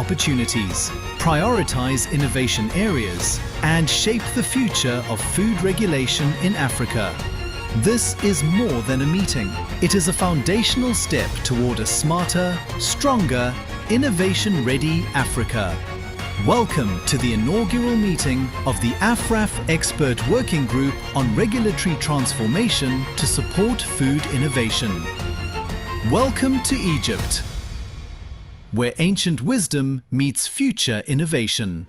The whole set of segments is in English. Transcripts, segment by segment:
opportunities, prioritize innovation areas, and shape the future of food regulation in Africa. This is more than a meeting. It is a foundational step toward a smarter, stronger, innovation-ready Africa. Welcome to the inaugural meeting of the AFRAF Expert Working Group on Regulatory Transformation to Support Food Innovation. Welcome to Egypt, where ancient wisdom meets future innovation.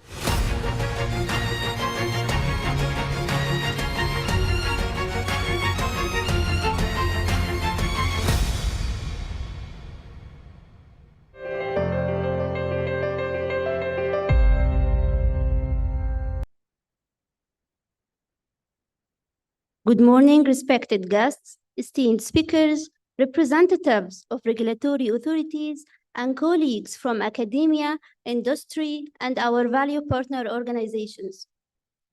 Good morning, respected guests, esteemed speakers, representatives of regulatory authorities, and colleagues from academia, industry, and our value partner organizations.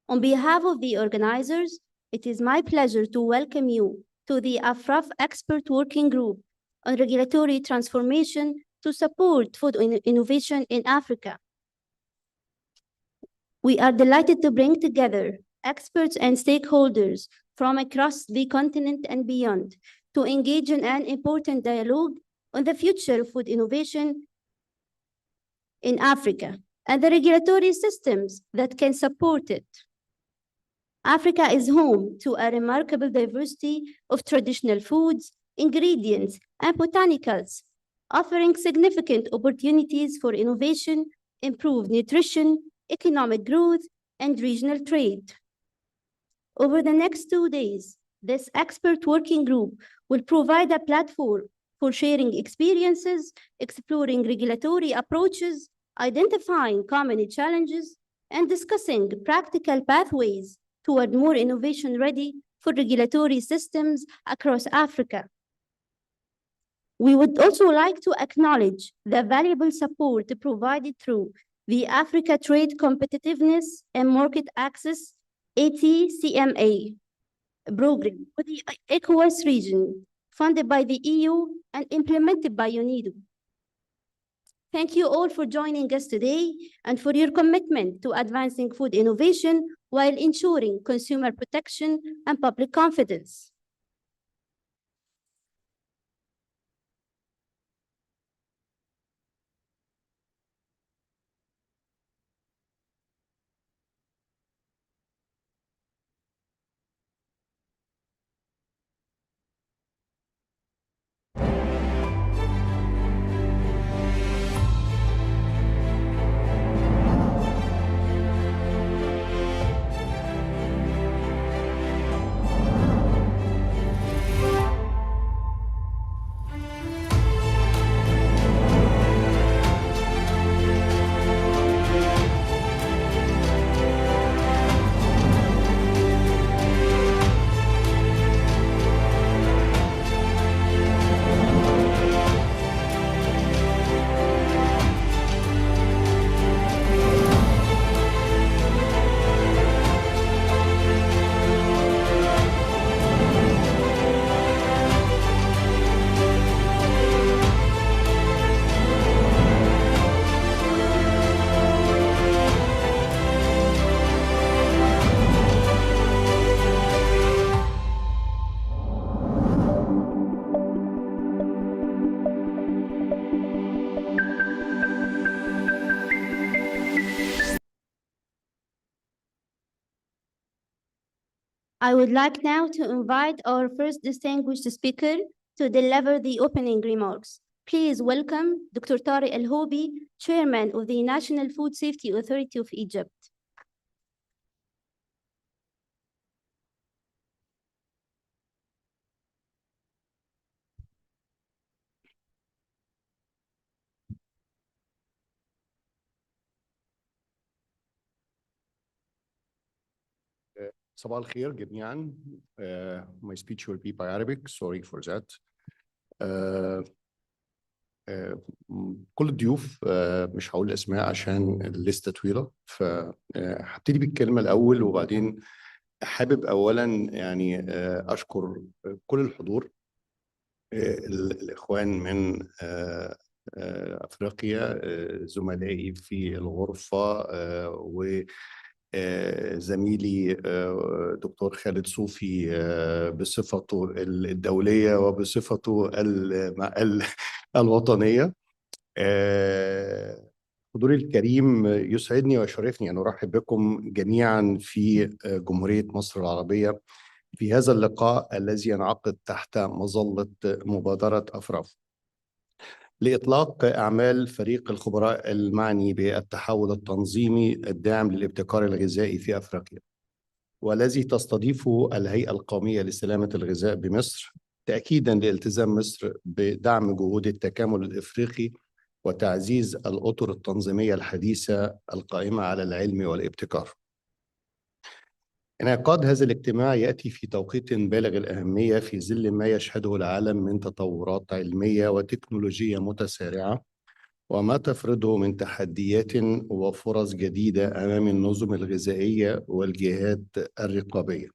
On behalf of the organizers, it is my pleasure to welcome you to the AFRAF Expert Working Group on Regulatory Transformation to Support Food Innovation in Africa. We are delighted to bring together experts and stakeholders from across the continent and beyond to engage in an important dialogue on the future of food innovation in Africa and the regulatory systems that can support it. Africa is home to a remarkable diversity of traditional foods, ingredients, and botanicals, offering significant opportunities for innovation, improved nutrition, economic growth, and regional trade. Over the next 2 days, this expert working group will provide a platform for sharing experiences, exploring regulatory approaches, identifying common challenges, and discussing practical pathways toward more innovation-ready for regulatory systems across Africa. We would also like to acknowledge the valuable support provided through the Africa Trade Competitiveness and Market Access ATCMA program for the ECOWAS region, funded by the EU and implemented by UNIDO. Thank you all for joining us today and for your commitment to advancing food innovation while ensuring consumer protection and public confidence. I would like now to invite our first distinguished speaker to deliver the opening remarks. Please welcome Dr. Tariq Al-Houbi, Chairman of the National Food Safety Authority of Egypt. صباح الخير جميعا. My speech will be by Arabic. Sorry for that. كل الضيوف مش هقول اسماء عشان الليستة طويلة، فهبتدي بالكلمة الأول وبعدين حابب أولا يعني أشكر كل الحضور، الإخوان من أفريقيا، زملائي في الغرفة، وزميلي دكتور خالد صوفي بصفته الدولية وبصفته الوطنية. حضوري الكريم، يسعدني ويشرفني أن أرحب بكم جميعا في جمهورية مصر العربية في هذا اللقاء الذي ينعقد تحت مظلة مبادرة أفراف لإطلاق أعمال فريق الخبراء المعني بالتحول التنظيمي الداعم للابتكار الغذائي في أفريقيا، والذي تستضيفه الهيئة القومية لسلامة الغذاء بمصر، تأكيداً لالتزام مصر بدعم جهود التكامل الإفريقي وتعزيز الأطر التنظيمية الحديثة القائمة على العلم والابتكار. انعقاد هذا الاجتماع يأتي في توقيت بالغ الأهمية في ظل ما يشهده العالم من تطورات علمية وتكنولوجية متسارعة، وما تفرضه من تحديات وفرص جديدة أمام النظم الغذائية والجهات الرقابية.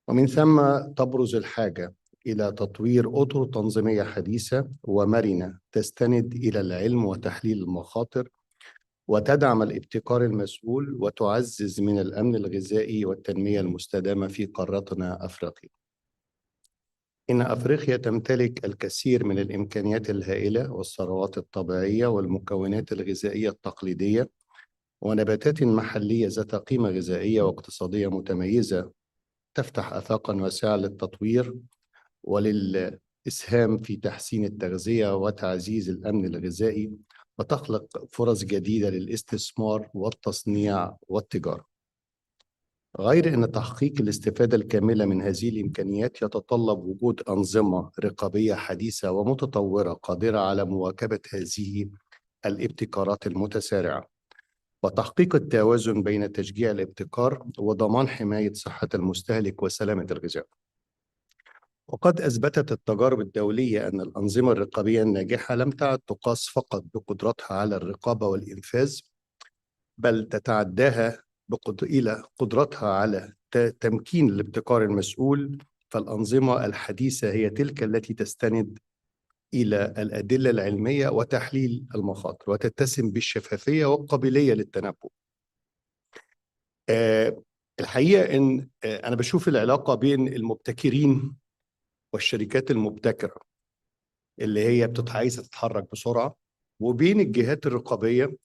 ومن ثم تبرز الحاجة إلى تطوير أطر تنظيمية حديثة ومرنة تستند إلى العلم وتحليل المخاطر، وتدعم الابتكار المسؤول، وتعزز من الأمن الغذائي والتنمية المستدامة في قارتنا أفريقيا. إن أفريقيا تمتلك الكثير من الإمكانيات الهائلة والثروات الطبيعية والمكونات الغذائية التقليدية ونباتات محلية ذات قيمة غذائية واقتصادية متميزة، تفتح آفاقاً واسعة للتطوير وللإسهام في تحسين التغذية وتعزيز الأمن الغذائي، وتخلق فرص جديدة للاستثمار والتصنيع والتجارة. غير أن تحقيق الاستفادة الكاملة من هذه الإمكانيات يتطلب وجود أنظمة رقابية حديثة ومتطورة قادرة على مواكبة هذه الابتكارات المتسارعة، وتحقيق التوازن بين تشجيع الابتكار وضمان حماية صحة المستهلك وسلامة الغذاء. وقد أثبتت التجارب الدولية أن الأنظمة الرقابية الناجحة لم تعد تقاس فقط بقدرتها على الرقابة والإنفاذ، بل تتعداها إلى قدرتها على تمكين الابتكار المسؤول. فالأنظمة الحديثة هي تلك التي تستند إلى الأدلة العلمية وتحليل المخاطر، وتتسم بالشفافية والقابلية للتنبؤ. الحقيقة إن أنا بشوف العلاقة بين المبتكرين والشركات المبتكرة اللي هي عايزة تتحرك بسرعة، وبين الجهات الرقابية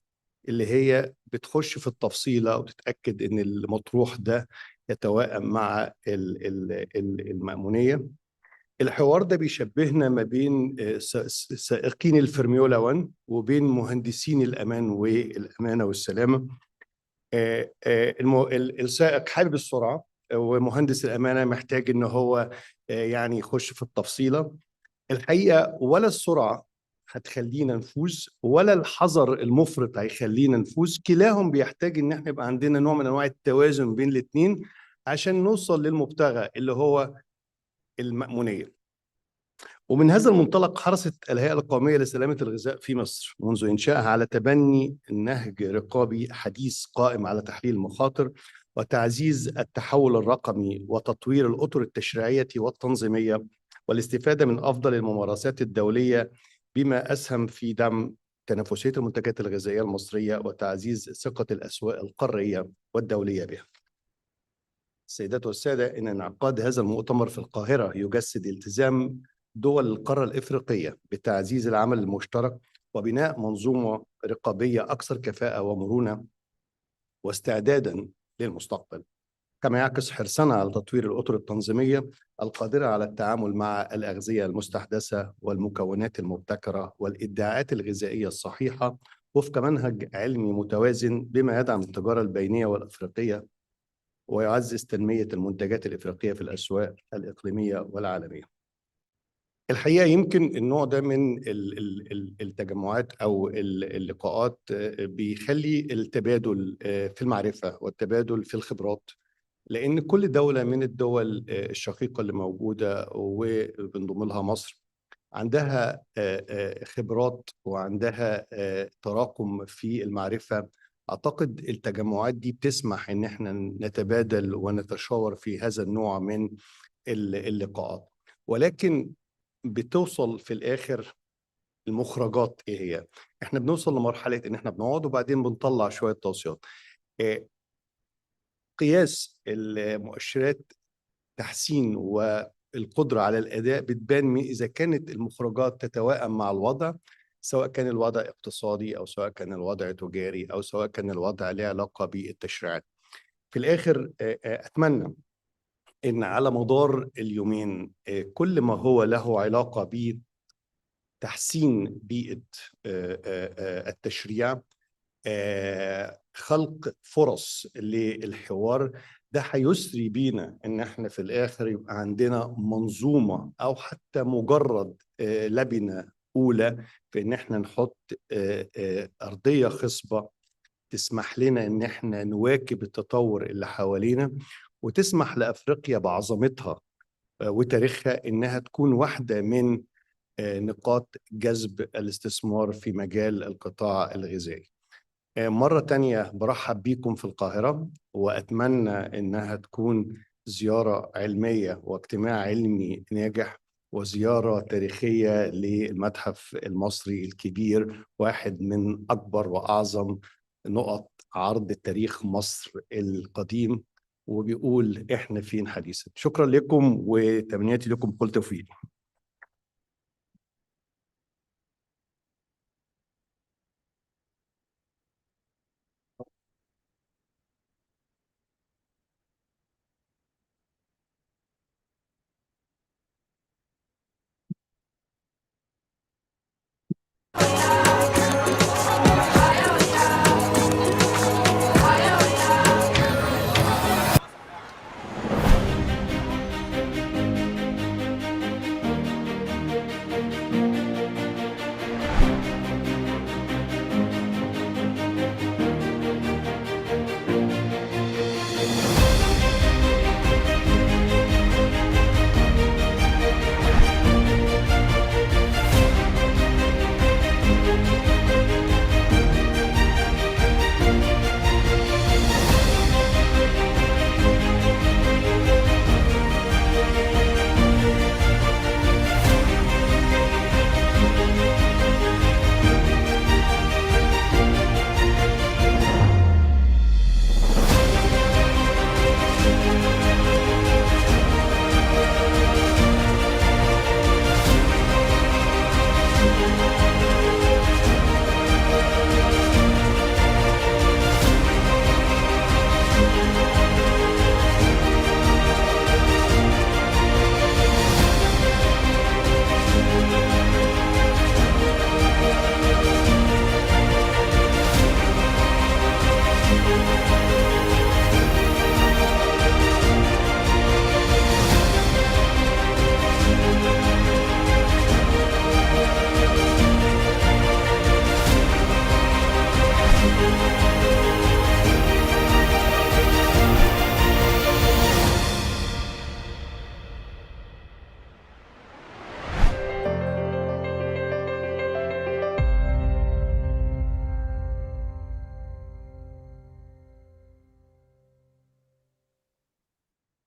اللي هي بتخش في التفصيلة وتتأكد إن المطروح ده يتوائم مع المأمونية. الحوار ده بيشبهنا ما بين سائقين الفورمولا 1 وبين مهندسين الأمان والأمانة والسلامة. السائق حابب السرعة، ومهندس الأمانة محتاج إن هو يعني يخش في التفصيلة. الحقيقة ولا السرعة هتخلينا نفوز ولا الحذر المفرط هيخلينا نفوز، كلاهم بيحتاج ان احنا يبقى عندنا نوع من انواع التوازن بين الاثنين عشان نوصل للمبتغى اللي هو المأمونية. ومن هذا المنطلق حرصت الهيئة القومية لسلامة الغذاء في مصر منذ إنشائها على تبني نهج رقابي حديث قائم على تحليل المخاطر وتعزيز التحول الرقمي وتطوير الأطر التشريعية والتنظيمية، والاستفادة من أفضل الممارسات الدولية، بما أسهم في دعم تنافسية المنتجات الغذائية المصرية وتعزيز ثقة الأسواق القارية والدولية بها. السيدات والسادة، إن انعقاد هذا المؤتمر في القاهرة يجسد التزام دول القارة الإفريقية بتعزيز العمل المشترك وبناء منظومة رقابية أكثر كفاءة ومرونة واستعداداً للمستقبل، كما يعكس حرصنا على تطوير الأطر التنظيمية القادرة على التعامل مع الأغذية المستحدثة والمكونات المبتكرة والإدعاءات الغذائية الصحيحة وفق منهج علمي متوازن، بما يدعم التجارة البينية والأفريقية ويعزز تنمية المنتجات الإفريقية في الأسواق الإقليمية والعالمية. الحقيقة يمكن النوع ده من التجمعات أو اللقاءات بيخلي التبادل في المعرفة والتبادل في الخبرات، لأن كل دولة من الدول الشقيقة اللي موجودة وبنضم لها مصر عندها خبرات وعندها تراكم في المعرفة. أعتقد التجمعات دي بتسمح إن احنا نتبادل ونتشاور في هذا النوع من اللقاءات، ولكن بتوصل في الآخر المخرجات ايه هي. احنا بنوصل لمرحله ان احنا بنقعد وبعدين بنطلع شويه توصيات. قياس المؤشرات تحسين والقدره على الاداء بتبان اذا كانت المخرجات تتوائم مع الوضع، سواء كان الوضع اقتصادي او سواء كان الوضع تجاري او سواء كان الوضع له علاقه بالتشريعات. في الاخر اتمنى ان على مدار اليومين كل ما هو له علاقه بتحسين بيئه التشريع، خلق فرص للحوار، ده هيسري بينا ان احنا في الاخر يبقى عندنا منظومه او حتى مجرد لبنه اولى في ان احنا نحط ارضيه خصبه تسمح لنا ان احنا نواكب التطور اللي حوالينا، وتسمح لافريقيا بعظمتها وتاريخها انها تكون واحده من نقاط جذب الاستثمار في مجال القطاع الغذائي. مرة تانية برحب بيكم في القاهرة، وأتمنى إنها تكون زيارة علمية واجتماع علمي ناجح وزيارة تاريخية للمتحف المصري الكبير، واحد من أكبر وأعظم نقط عرض تاريخ مصر القديم، وبيقول إحنا فين حديثا. شكرا لكم وتمنياتي لكم كل توفيق.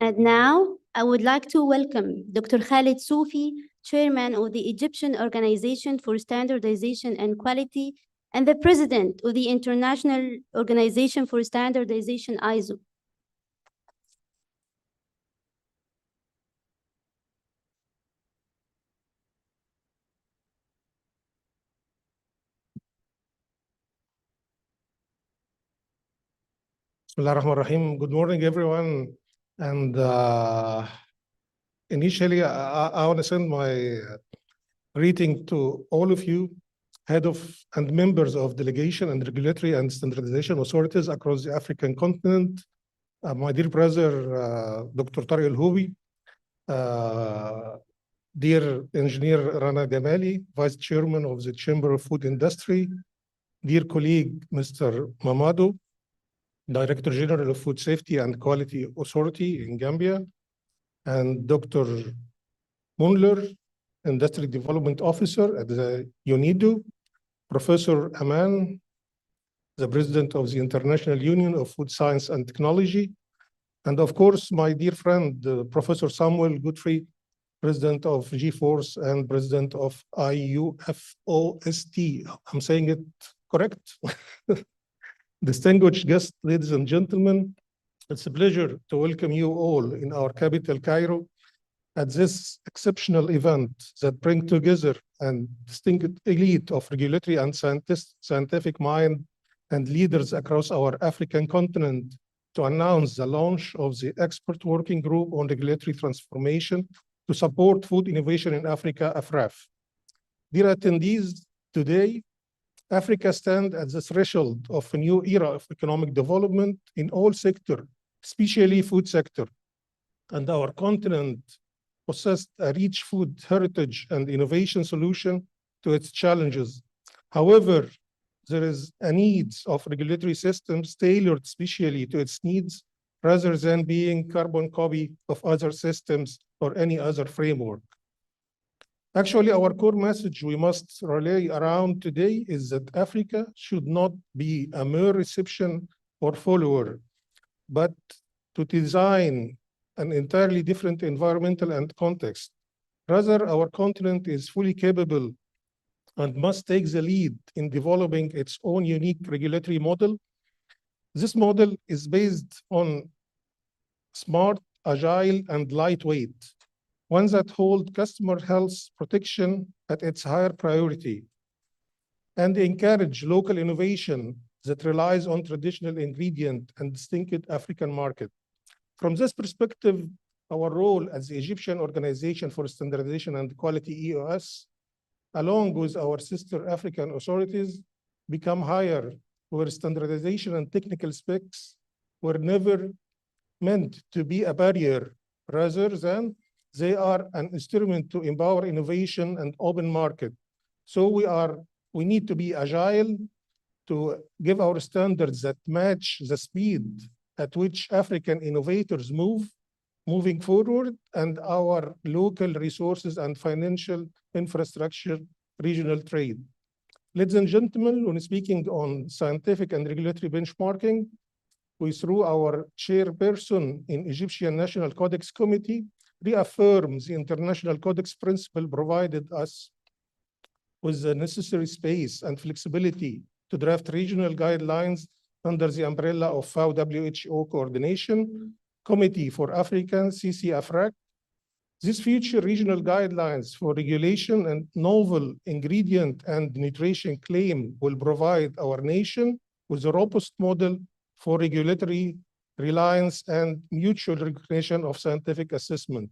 And now, I would like to welcome Dr. Khalid Soufi, Chairman of the Egyptian Organization for Standardization and Quality, and the President of the International Organization for Standardization, ISO. Bismillah ar-Rahman ar-Rahim. Good morning, everyone. And initially, I want to send my greeting to all of you, head of and members of delegation and regulatory and standardization authorities across the African continent. My dear brother, Dr. Tariq Al-Houbi, dear engineer Rana Gamali, Vice Chairman of the Chamber of Food Industry, dear colleague, Mr. Mamadou, Director General of Food Safety and Quality Authority in Gambia, and Dr. Munler, Industry Development Officer at the UNIDO, Professor Aman, the President of the International Union of Food Science and Technology, and of course, my dear friend, Professor Samuel Guthrie, President of G-Force and President of IUFOST. I'm saying it correct? Distinguished guests, ladies and gentlemen, it's a pleasure to welcome you all in our capital, Cairo, at this exceptional event that brings together a distinct elite of regulatory and scientific mind and leaders across our African continent to announce the launch of the Expert Working Group on Regulatory Transformation to support food innovation in Africa, AFRAF. Dear attendees, today, Africa stands at the threshold of a new era of economic development in all sectors, especially food sector. And our continent possessed a rich food heritage and innovation solution to its challenges. However, there is a need of regulatory systems tailored specially to its needs rather than being carbon copy of other systems or any other framework. Actually, our core message we must rally around today is that Africa should not be a mere reception or follower, but to design an entirely different environmental and context. Rather, our continent is fully capable and must take the lead in developing its own unique regulatory model. This model is based on smart, agile, and lightweight, one that holds customer health protection at its higher priority and encourage local innovation that relies on traditional ingredient and distinctive African market. From this perspective, our role as the Egyptian Organization for Standardization and Quality, EOS, along with our sister African authorities, become higher, where standardization and technical specs were never meant to be a barrier, rather than they are an instrument to empower innovation and open market. So we need to be agile to give our standards that match the speed at which African innovators moving forward, and our local resources and financial infrastructure, regional trade. Ladies and gentlemen, when speaking on scientific and regulatory benchmarking, we, through our chairperson in Egyptian National Codex Committee, reaffirms the international codex principle provided us with the necessary space and flexibility to draft regional guidelines under the umbrella of FAO WHO Coordination Committee for Africa, AFRAF. These future regional guidelines for regulation and novel ingredient and nutrition claim will provide our nation with a robust model for regulatory reliance and mutual recognition of scientific assessment.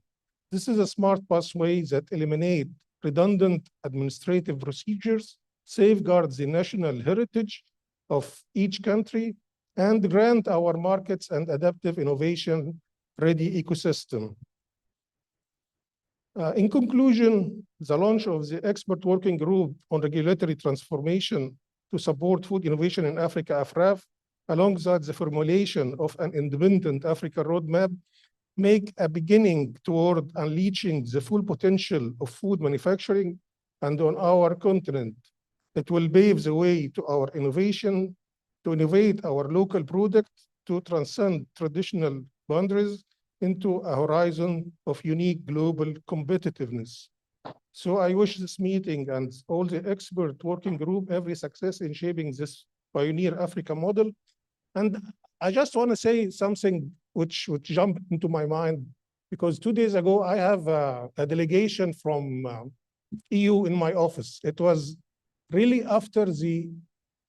This is a smart pathway that eliminates redundant administrative procedures, safeguards the national heritage of each country, and grant our markets and adaptive innovation-ready ecosystem. In conclusion, the launch of the Expert Working Group on Regulatory Transformation to support food innovation in Africa, AFRAF, alongside the formulation of an independent Africa roadmap, make a beginning toward unleashing the full potential of food manufacturing and on our continent. It will pave the way to our innovation, to innovate our local product, to transcend traditional boundaries into a horizon of unique global competitiveness. So I wish this meeting and all the expert working group every success in shaping this pioneer Africa model. And I just want to say something which jumped into my mind, because 2 days ago, I have a delegation from EU in my office. It was really after the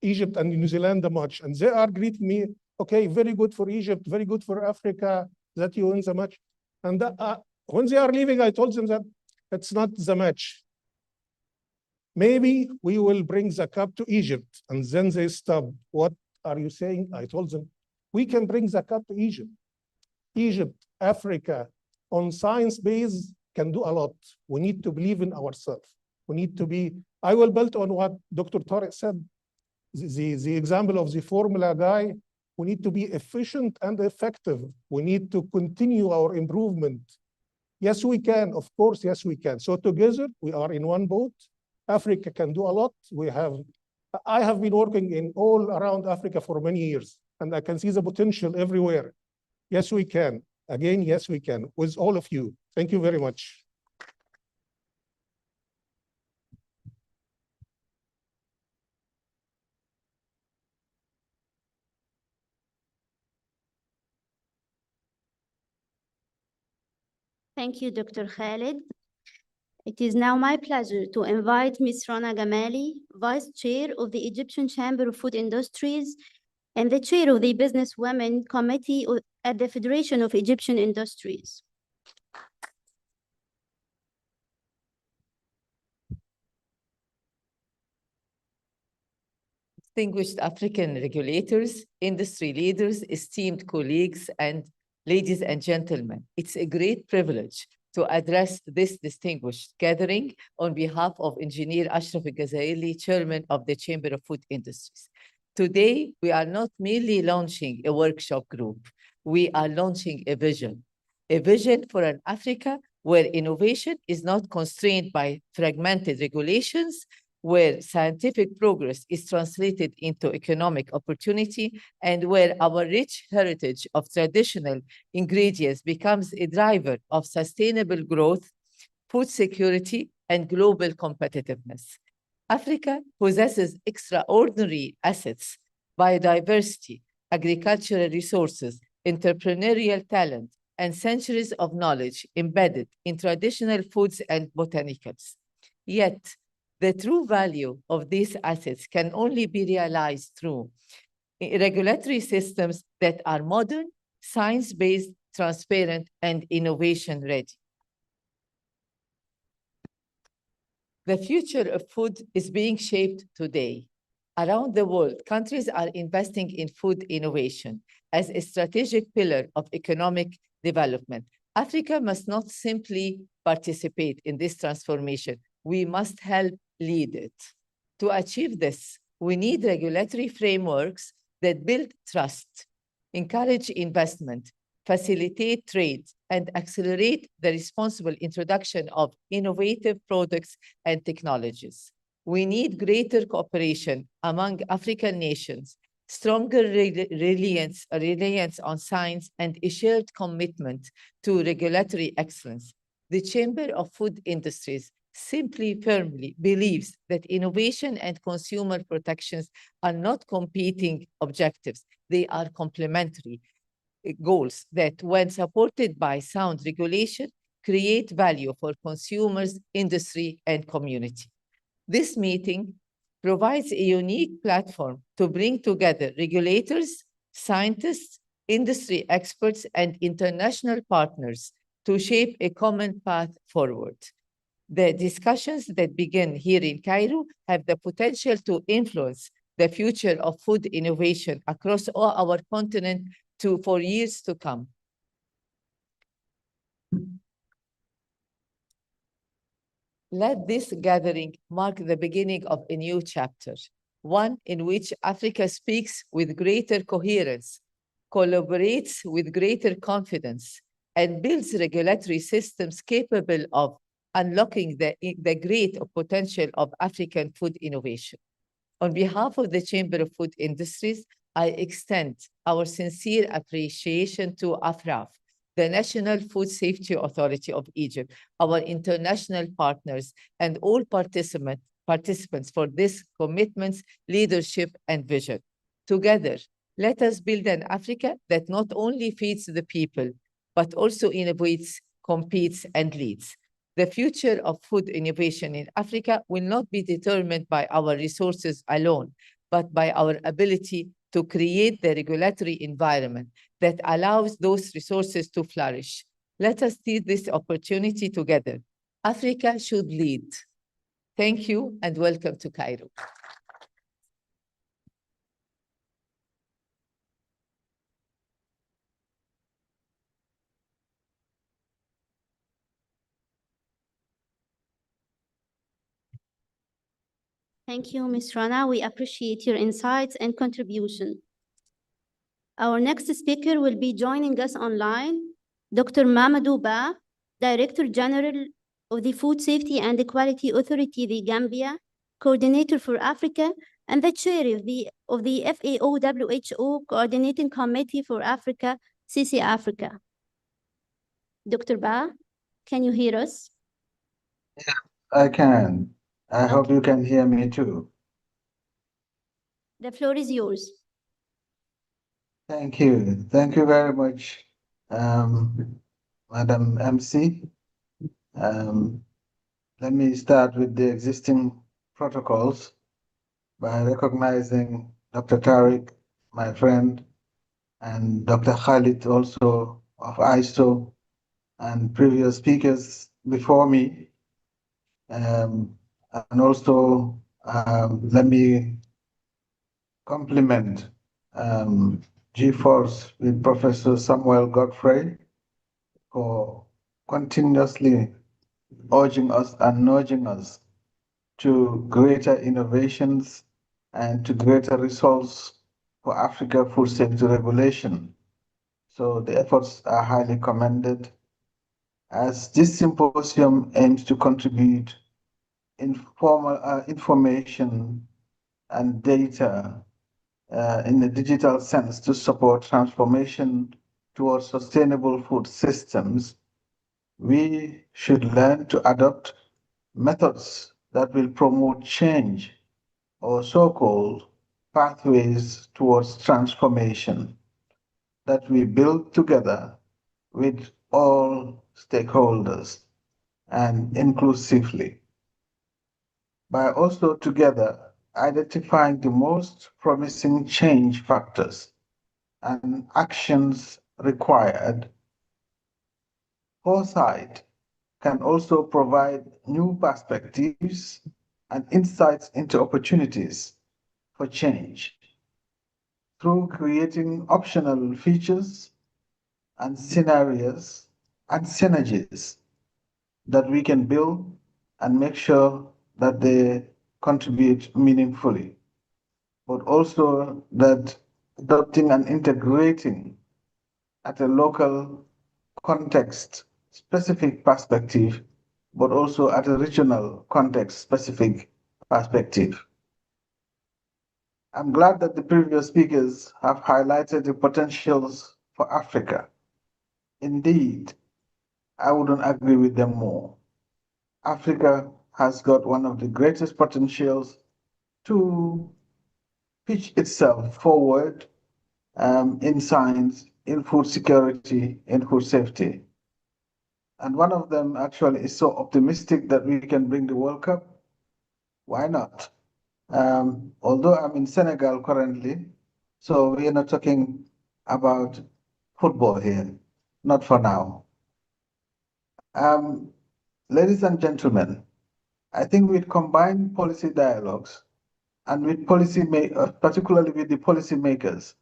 Egypt and New Zealand match, and they are greeting me, okay, very good for Egypt, very good for Africa, that you win the match. And when they are leaving, I told them that it's not the match. Maybe we will bring the cup to Egypt. And then they stopped. What are you saying? I told them, we can bring the cup to Egypt. Egypt, Africa, on science base can do a lot. We need to believe in ourselves. We need to be, I will build on what Dr. Tariq said, the example of the formula guy. We need to be efficient and effective. We need to continue our improvement. Yes, we can, of course, yes, we can. So together, we are in one boat. Africa can do a lot. I have been working in all around Africa for many years, and I can see the potential everywhere. Yes, we can. Again, yes, we can, with all of you. Thank you very much. Thank you, Dr. Khalid. It is now my pleasure to invite Ms. Rana Gamali, Vice Chair of the Egyptian Chamber of Food Industries and the Chair of the Business Women Committee at the Federation of Egyptian Industries. Distinguished African regulators, industry leaders, esteemed colleagues, and ladies and gentlemen, it's a great privilege to address this distinguished gathering on behalf of Engineer Ashraf Al-Ghazaeli, Chairman of the Chamber of Food Industries. Today, we are not merely launching a workshop group, we are launching a vision for an Africa where innovation is not constrained by fragmented regulations, where scientific progress is translated into economic opportunity, and where our rich heritage of traditional ingredients becomes a driver of sustainable growth, food security, and global competitiveness. Africa possesses extraordinary assets, biodiversity, agricultural resources, entrepreneurial talent, and centuries of knowledge embedded in traditional foods and botanicals. Yet, the true value of these assets can only be realized through regulatory systems that are modern, science-based, transparent, and innovation-ready. The future of food is being shaped today. Around the world, countries are investing in food innovation as a strategic pillar of economic development. Africa must not simply participate in this transformation. We must help lead it. To achieve this, we need regulatory frameworks that build trust, encourage investment, facilitate trade, and accelerate the responsible introduction of innovative products and technologies. We need greater cooperation among African nations, stronger reliance on science, and a shared commitment to regulatory excellence. The Chamber of Food Industries firmly believes that innovation and consumer protections are not competing objectives. They are complementary goals that, when supported by sound regulation, create value for consumers, industry, and community. This meeting provides a unique platform to bring together regulators, scientists, industry experts, and international partners to shape a common path forward. The discussions that begin here in Cairo have the potential to influence the future of food innovation across all our continent for years to come. Let this gathering mark the beginning of a new chapter, one in which Africa speaks with greater coherence, collaborates with greater confidence, and builds regulatory systems capable of unlocking the great potential of African food innovation. On behalf of the Chamber of Food Industries, I extend our sincere appreciation to AFRAF, the National Food Safety Authority of Egypt, our international partners, and all participants for this commitment, leadership, and vision. Together, let us build an Africa that not only feeds the people, but also innovates, competes, and leads. The future of food innovation in Africa will not be determined by our resources alone, but by our ability to create the regulatory environment that allows those resources to flourish. Let us seize this opportunity together. Africa should lead. Thank you and welcome to Cairo. Thank you, Ms. Rana. We appreciate your insights and contribution. Our next speaker will be joining us online, Dr. Mamadou Ba, Director General of the Food Safety and Quality Authority, the Gambia, Coordinator for Africa, and the Chair of the FAO-WHO Coordinating Committee for Africa, CC Africa. Dr. Ba, can you hear us? Yeah, I can. I hope you can hear me too. The floor is yours. Thank you. Thank you very much. Madam MC. Let me start with the existing protocols by recognizing Dr. Tariq, my friend, and Dr. Khalid also of ISO and previous speakers before me. And also, let me compliment G-Force with Professor Samuel Godfrey for continuously urging us and nudging us to greater innovations and to greater results for Africa food safety regulation. So the efforts are highly commended, as this symposium aims to contribute information and data in the digital sense to support transformation towards sustainable food systems. We should learn to adopt methods that will promote change, or so-called pathways towards transformation, that we build together with all stakeholders and inclusively, by also together identifying the most promising change factors and actions required. Foresight can also provide new perspectives and insights into opportunities for change through creating optional features and scenarios and synergies that we can build and make sure that they contribute meaningfully, but also that adopting and integrating at a local context specific perspective, but also at a regional context specific perspective. I'm glad that the previous speakers have highlighted the potentials for Africa. Indeed, I wouldn't agree with them more. Africa has got one of the greatest potentials to pitch itself forward in science, in food security, in food safety. And one of them actually is so optimistic that we can bring the World Cup. Why not? Although I'm in Senegal currently, so we are not talking about football here, not for now. Ladies and gentlemen, I think with combined policy dialogues and with particularly with the policymakers,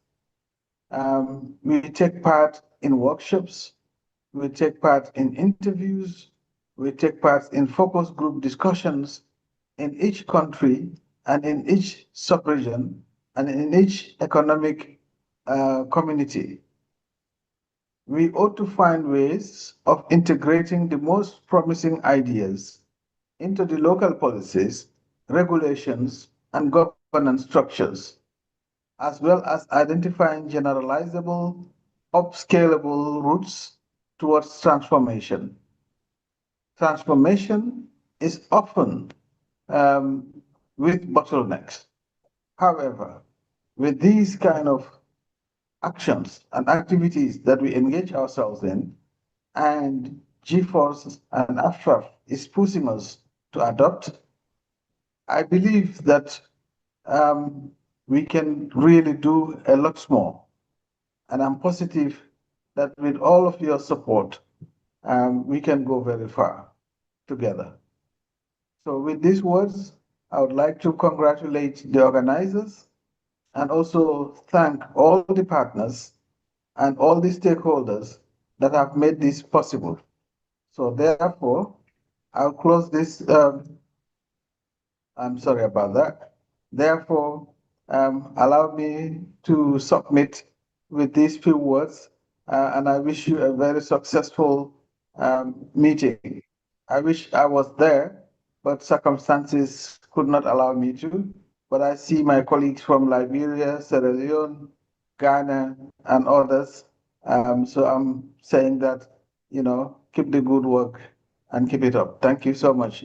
we take part in workshops, we take part in interviews, we take part in focus group discussions in each country and in each sub-region and in each economic community. We ought to find ways of integrating the most promising ideas into the local policies, regulations, and governance structures, as well as identifying generalizable, upscalable routes towards transformation. Transformation is often with bottlenecks. However, with these kind of actions and activities that we engage ourselves in, and G-Force and AFRAF is pushing us to adopt, I believe that we can really do a lot more. And I'm positive that with all of your support, we can go very far together. So with these words, I would like to congratulate the organizers and also thank all the partners and all the stakeholders that have made this possible. So therefore, I'll close this. I'm sorry about that. Therefore, allow me to submit with these few words, and I wish you a very successful meeting. I wish I was there, but circumstances could not allow me to. But I see my colleagues from Liberia, Sierra Leone, Ghana, and others. So I'm saying that, keep the good work and keep it up. Thank you so much.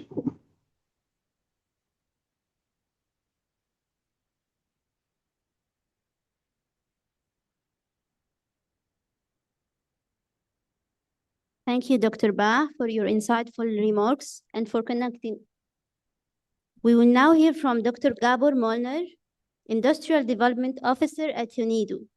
Thank you, Dr. Ba, for your insightful remarks and for connecting. We will now hear from Dr. Gabor Molnar, Industrial Development Officer at UNIDO.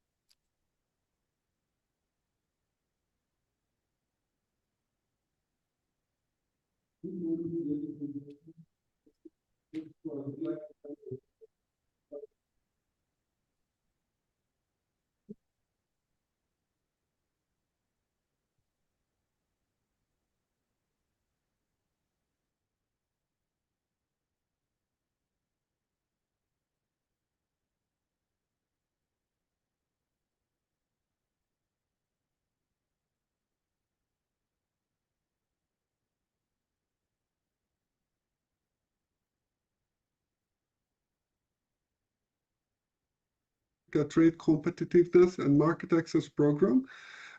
Trade competitiveness and market access program,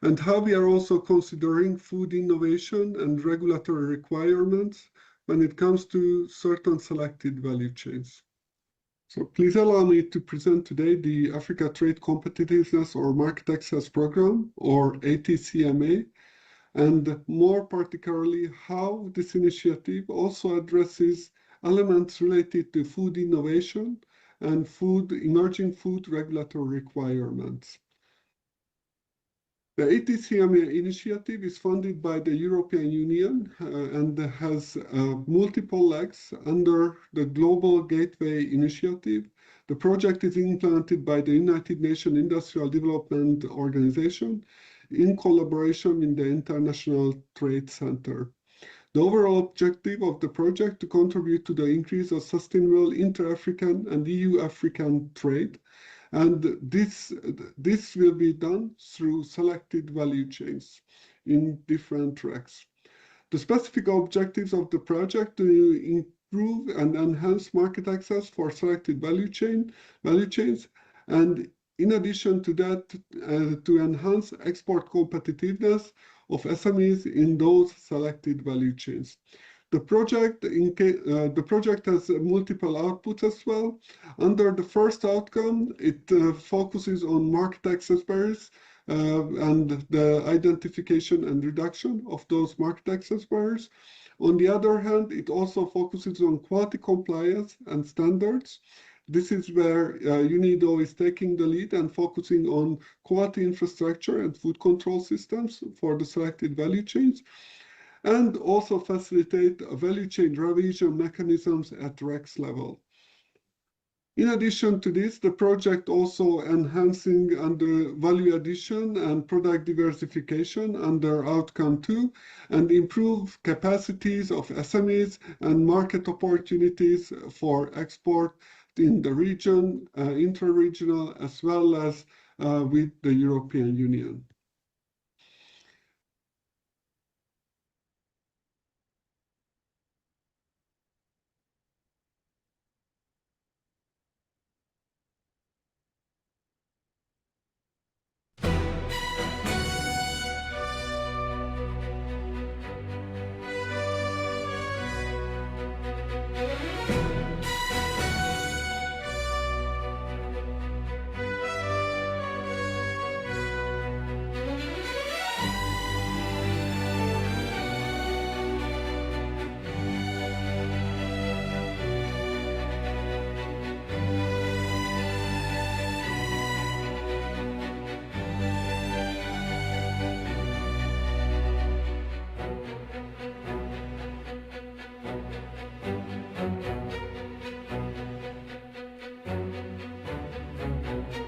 and how we are also considering food innovation and regulatory requirements when it comes to certain selected value chains. So please allow me to present today the Africa Trade Competitiveness or Market Access Program, or ATCMA, and more particularly how this initiative also addresses elements related to food innovation and emerging food regulatory requirements. The ATCMA initiative is funded by the European Union and has multiple legs under the Global Gateway Initiative. The project is implemented by the United Nations Industrial Development Organization in collaboration with the International Trade Center. The overall objective of the project to contribute to the increase of sustainable inter-African and EU-African trade, and this will be done through selected value chains in different tracks. The specific objectives of the project to improve and enhance market access for selected value chains, and in addition to that, to enhance export competitiveness of SMEs in those selected value chains. The project has multiple outputs as well. Under the first outcome, it focuses on market access barriers and the identification and reduction of those market access barriers. On the other hand, it also focuses on quality compliance and standards. This is where UNIDO is taking the lead and focusing on quality infrastructure and food control systems for the selected value chains, and also facilitate value chain revision mechanisms at REX level. In addition to this, the project also enhancing under value addition and product diversification under outcome 2, and improve capacities of SMEs and market opportunities for export in the region, intra-regional, as well as with the European Union.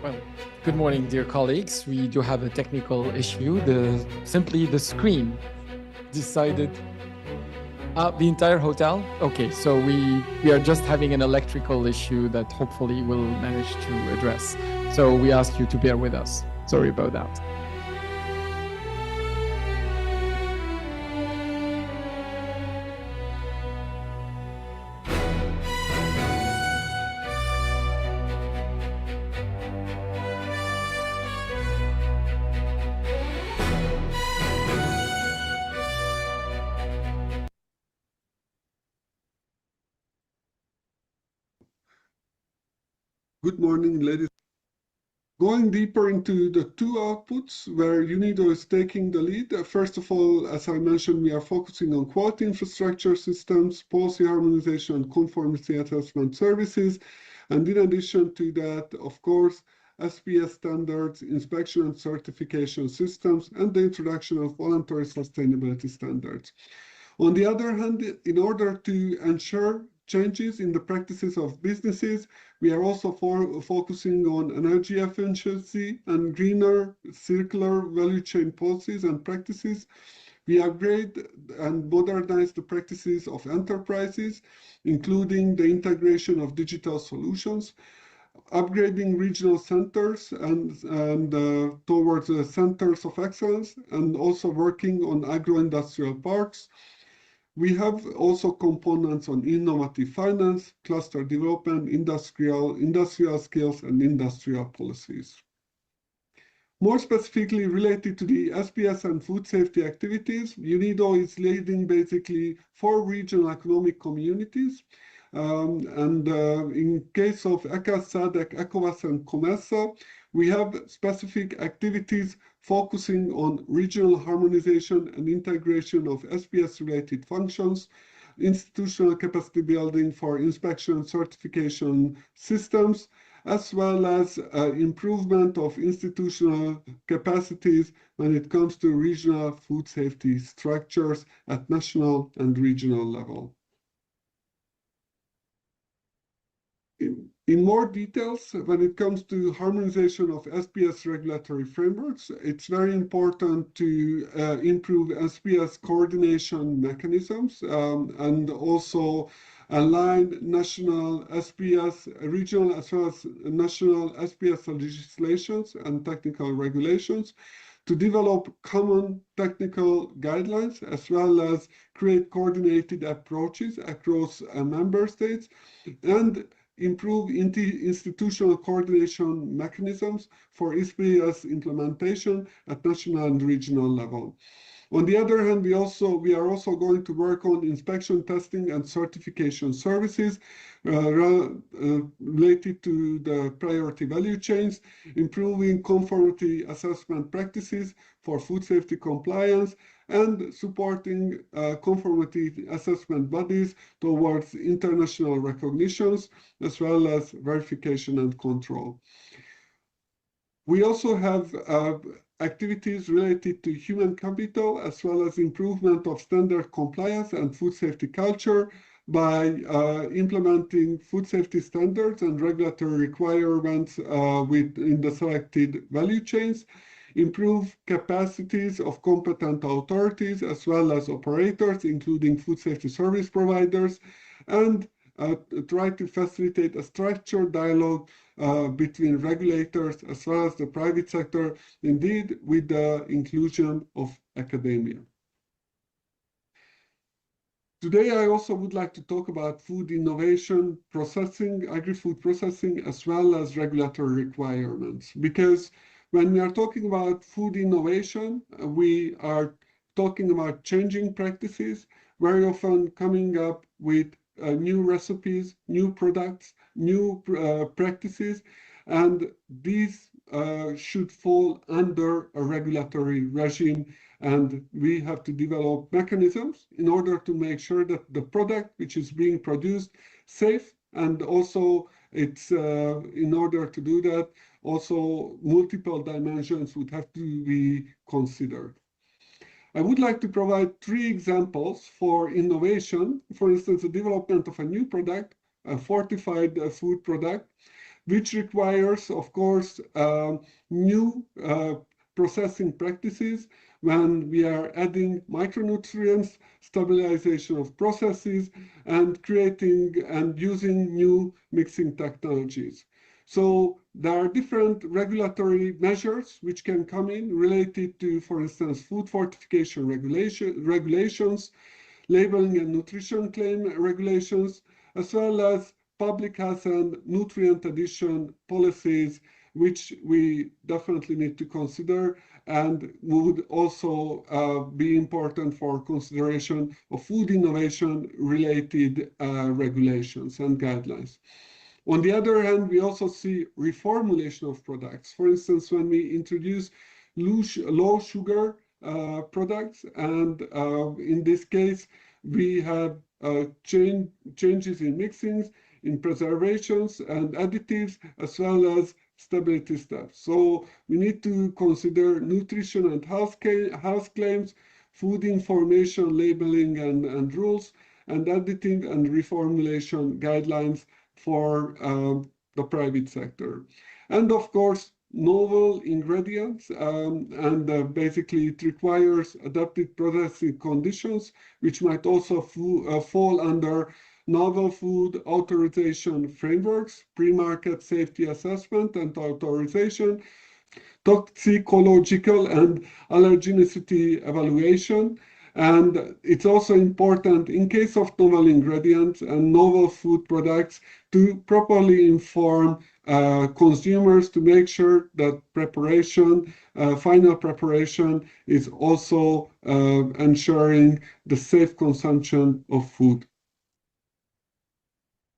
Well, good morning, dear colleagues. We do have a technical issue. Simply the screen decided. The entire hotel? Okay, so we are just having an electrical issue that hopefully we'll manage to address. So we ask you to bear with us. Sorry about that. Good morning, ladies. Going deeper into the two outputs where UNIDO is taking the lead, first of all, as I mentioned, we are focusing on quality infrastructure systems, policy harmonization, and conformity assessment services. And in addition to that, of course, SPS standards, inspection and certification systems, and the introduction of voluntary sustainability standards. On the other hand, in order to ensure changes in the practices of businesses, we are also focusing on energy efficiency and greener circular value chain policies and practices. We upgrade and modernize the practices of enterprises, including the integration of digital solutions, upgrading regional centers and towards the centers of excellence, and also working on agro-industrial parks. We have also components on innovative finance, cluster development, industrial skills, and industrial policies. More specifically related to the SPS and food safety activities, UNIDO is leading basically 4 regional economic communities. In case of ECAS, SADC, ECOWAS, and COMESA, we have specific activities focusing on regional harmonization and integration of SPS-related functions, institutional capacity building for inspection and certification systems, as well as improvement of institutional capacities when it comes to regional food safety structures at national and regional level. In more details, when it comes to harmonization of SPS regulatory frameworks, it's very important to improve SPS coordination mechanisms and also align national SPS, regional as well as national SPS legislations and technical regulations to develop common technical guidelines as well as create coordinated approaches across member states and improve institutional coordination mechanisms for SPS implementation at national and regional level. On the other hand, we are also going to work on inspection, testing, and certification services related to the priority value chains, improving conformity assessment practices for food safety compliance, and supporting conformity assessment bodies towards international recognitions, as well as verification and control. We also have activities related to human capital, as well as improvement of standard compliance and food safety culture by implementing food safety standards and regulatory requirements in the selected value chains, improve capacities of competent authorities as well as operators, including food safety service providers, and try to facilitate a structured dialogue between regulators as well as the private sector, indeed with the inclusion of academia. Today, I also would like to talk about food innovation, processing, agri-food processing, as well as regulatory requirements, because when we are talking about food innovation, we are talking about changing practices, very often coming up with new recipes, new products, new practices, and these should fall under a regulatory regime, and we have to develop mechanisms in order to make sure that the product which is being produced safe, and also it's in order to do that, also multiple dimensions would have to be considered. I would like to provide 3 examples for innovation. For instance, the development of a new product, a fortified food product, which requires, of course, new processing practices when we are adding micronutrients, stabilization of processes, and creating and using new mixing technologies. So there are different regulatory measures which can come in related to, for instance, food fortification regulations, labeling and nutrition claim regulations, as well as public health and nutrient addition policies, which we definitely need to consider and would also be important for consideration of food innovation related regulations and guidelines. On the other hand, we also see reformulation of products. For instance, when we introduce low sugar products, and in this case, we have changes in mixings, in preservations and additives, as well as stability steps. So we need to consider nutrition and health claims, food information, labeling and rules, and editing and reformulation guidelines for the private sector. And of course, novel ingredients, and basically it requires adapted processing conditions, which might also fall under novel food authorization frameworks, pre-market safety assessment and authorization, toxicological and allergenicity evaluation. And it's also important in case of novel ingredients and novel food products to properly inform consumers to make sure that preparation, final preparation is also ensuring the safe consumption of food.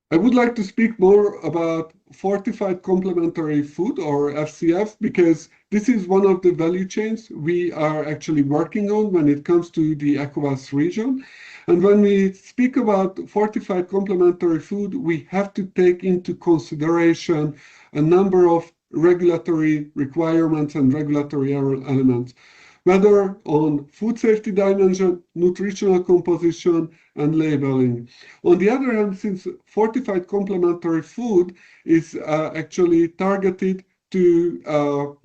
I would like to speak more about fortified complementary food, or FCF, because this is one of the value chains we are actually working on when it comes to the ECOWAS region. And when we speak about fortified complementary food, we have to take into consideration a number of regulatory requirements and regulatory elements, whether on food safety dimension, nutritional composition, and labeling. On the other hand, since fortified complementary food is actually targeted to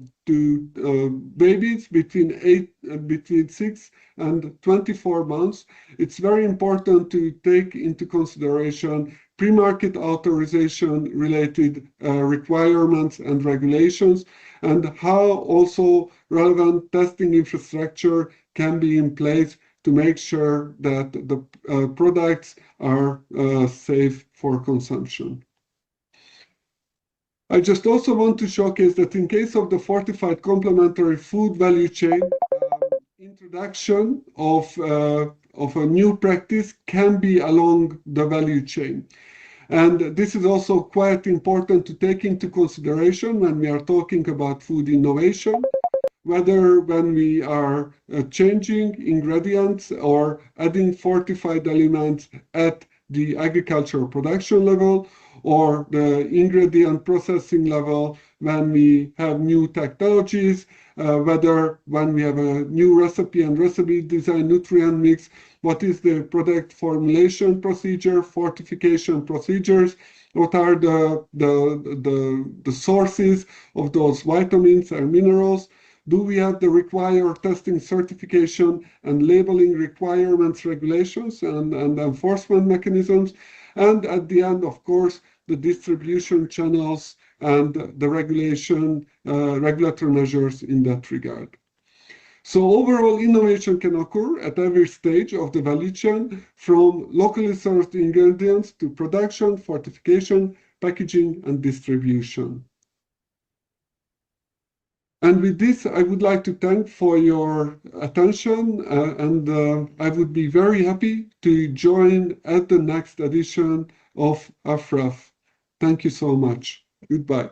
babies between 6 and 24 months, it's very important to take into consideration pre-market authorization related requirements and regulations, and how also relevant testing infrastructure can be in place to make sure that the products are safe for consumption. I just also want to showcase that in case of the fortified complementary food value chain, introduction of a new practice can be along the value chain. And this is also quite important to take into consideration when we are talking about food innovation, whether when we are changing ingredients or adding fortified elements at the agricultural production level, or the ingredient processing level when we have new technologies, whether when we have a new recipe and recipe design, nutrient mix, what is the product formulation procedure, fortification procedures, what are the sources of those vitamins and minerals, do we have the required testing, certification, and labeling requirements, regulations, and enforcement mechanisms, and at the end, of course, the distribution channels and the regulatory measures in that regard. So overall, innovation can occur at every stage of the value chain, from locally sourced ingredients to production, fortification, packaging, and distribution. And with this, I would like to thank for your attention, and I would be very happy to join at the next edition of AFRAF. Thank you so much. Goodbye.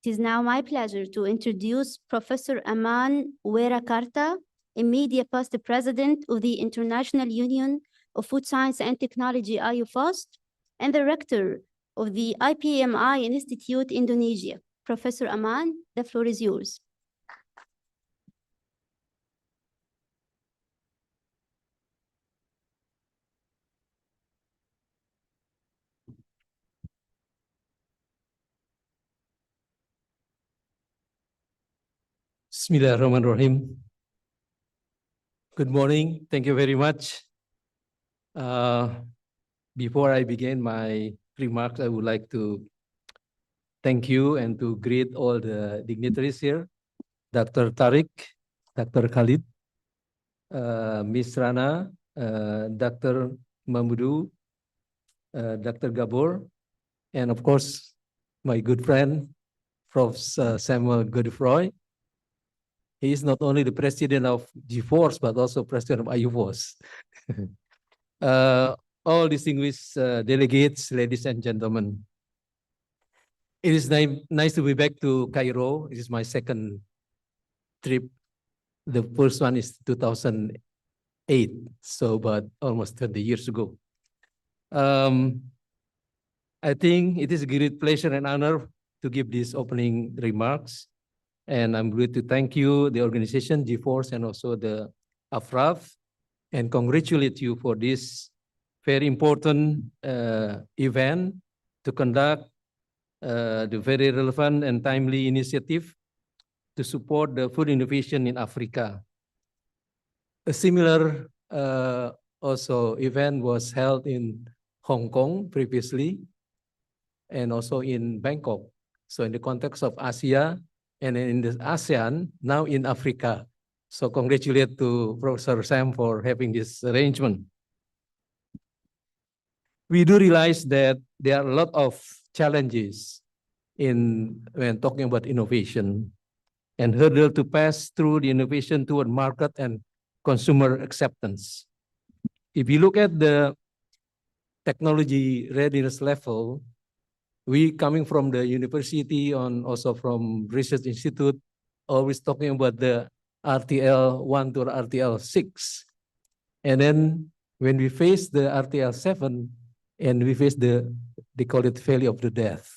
It is now my pleasure to introduce Professor Aman Werakarta, immediate past president of the International Union of Food Science and Technology, IUFOST, and the rector of the IPMI Institute, Indonesia. Professor Aman, the floor is yours. Bismillahirrahmanirrahim. Good morning. Thank you very much. Before I begin my remarks, I would like to thank you and to greet all the dignitaries here, Dr. Tariq, Dr. Khalid, Ms. Rana, Dr. Mahmudu, Dr. Gabor, and of course, my good friend, Prof. Samuel Godefroy. He is not only the president of G-Force, but also president of IU-Force. All distinguished delegates, ladies and gentlemen, it is nice to be back to Cairo. It is my second trip. The first one is 2008, so about almost 30 years ago. I think it is a great pleasure and honor to give these opening remarks. And I'm going to thank you, the organization, G-Force, and also the AFRAF, and congratulate you for this very important event to conduct the very relevant and timely initiative to support the food innovation in Africa. A similar also event was held in Hong Kong previously, and also in Bangkok. So in the context of Asia and in the ASEAN, now in Africa. So congratulate to Professor Sam for having this arrangement. We do realize that there are a lot of challenges when talking about innovation and hurdle to pass through the innovation toward market and consumer acceptance. If you look at the technology readiness level, we coming from the university and also from research institute, always talking about the RTL 1 to RTL 6. And then when we face the RTL 7 and we face they call it valley of the death.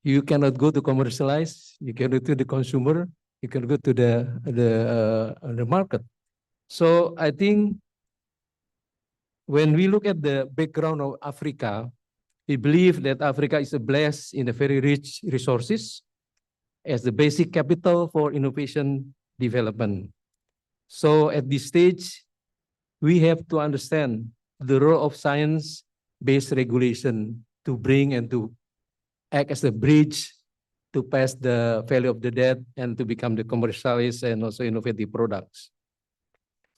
You cannot go to commercialize, you cannot go to the consumer, you can go to the market. So I think when we look at the background of Africa, we believe that Africa is blessed in the very rich resources as the basic capital for innovation development. So at this stage, we have to understand the role of science-based regulation to bring and to act as a bridge to pass the valley of the death and to become the commercialized and also innovative products.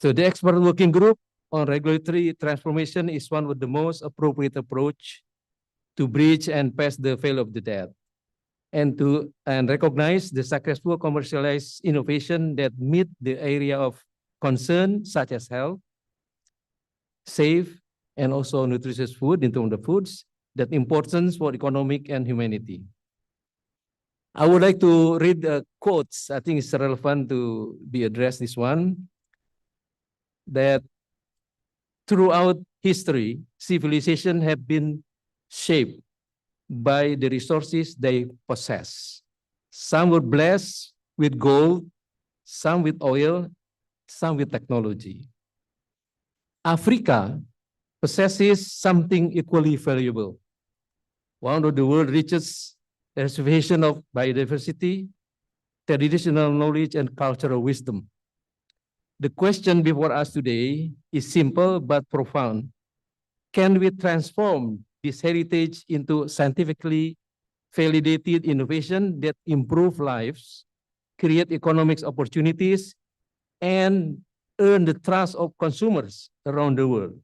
So the expert working group on regulatory transformation is one of the most appropriate approach to bridge and pass the valley of the death, and recognize the successful commercialized innovation that meet the area of concern, such as health, safe, and also nutritious food in terms of foods, that importance for economic and humanity. I would like to read quotes. I think it's relevant to be addressed, this one, that throughout history, civilization have been shaped by the resources they possess. Some were blessed with gold, some with oil, some with technology. Africa possesses something equally valuable. One of the world's richest reservation of biodiversity, traditional knowledge, and cultural wisdom. The question before us today is simple but profound. Can we transform this heritage into scientifically validated innovation that improve lives, create economic opportunities, and earn the trust of consumers around the world?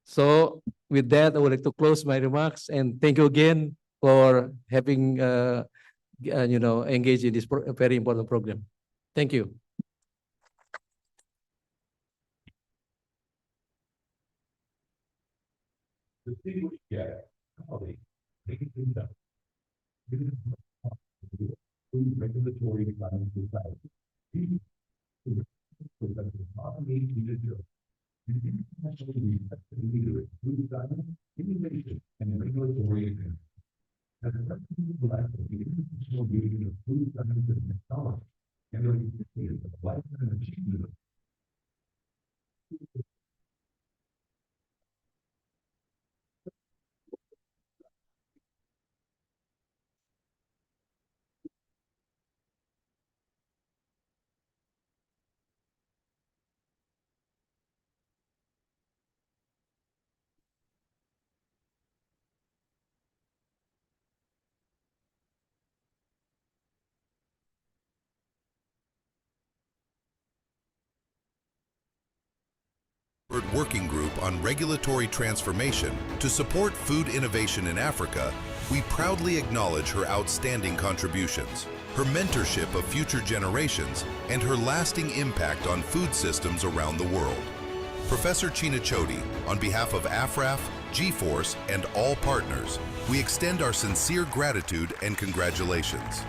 So with that, I would like to close my remarks and thank you again for having engaged in this very important program. Thank you. Regulatory innovation and regulatory as a international meeting of food science and technology and the lifetime achievement of Working Group on Regulatory Transformation to support food innovation in Africa, we proudly acknowledge her outstanding contributions. her mentorship of future generations, and her lasting impact on food systems around the world. Professor Chinachoti, on behalf of AFRAF, G-Force, and all partners, we extend our sincere gratitude and congratulations.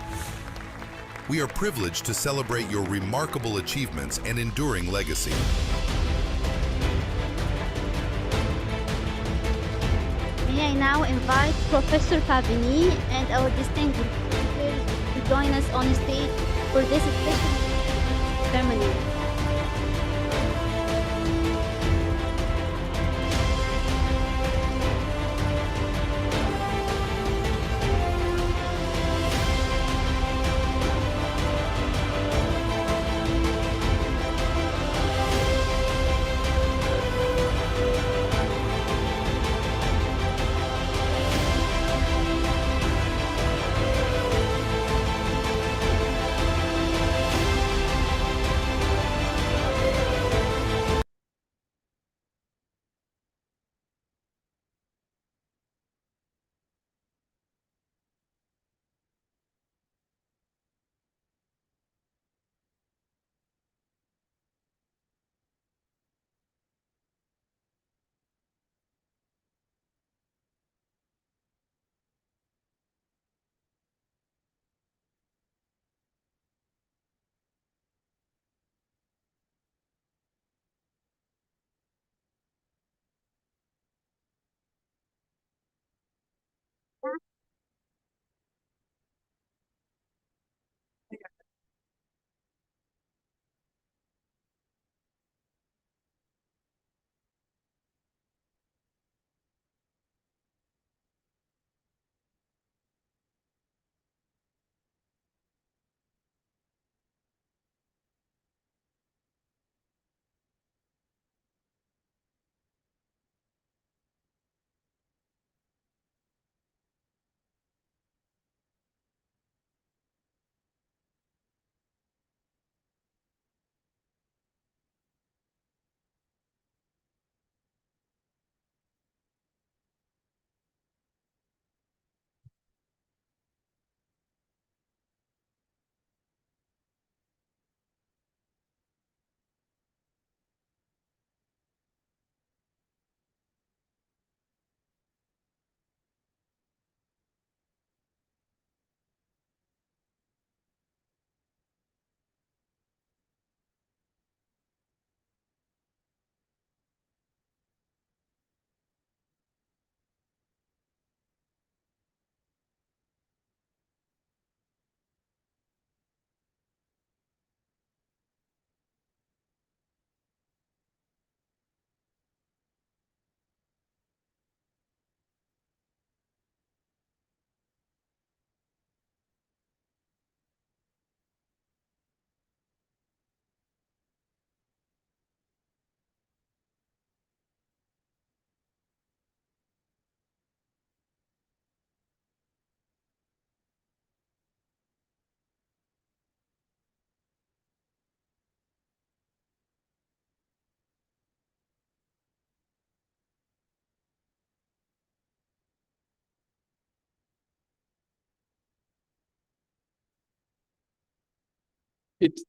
We are privileged to celebrate your remarkable achievements and enduring legacy. May I now invite Professor Pavini and our distinguished speakers to join us on stage for this special ceremony.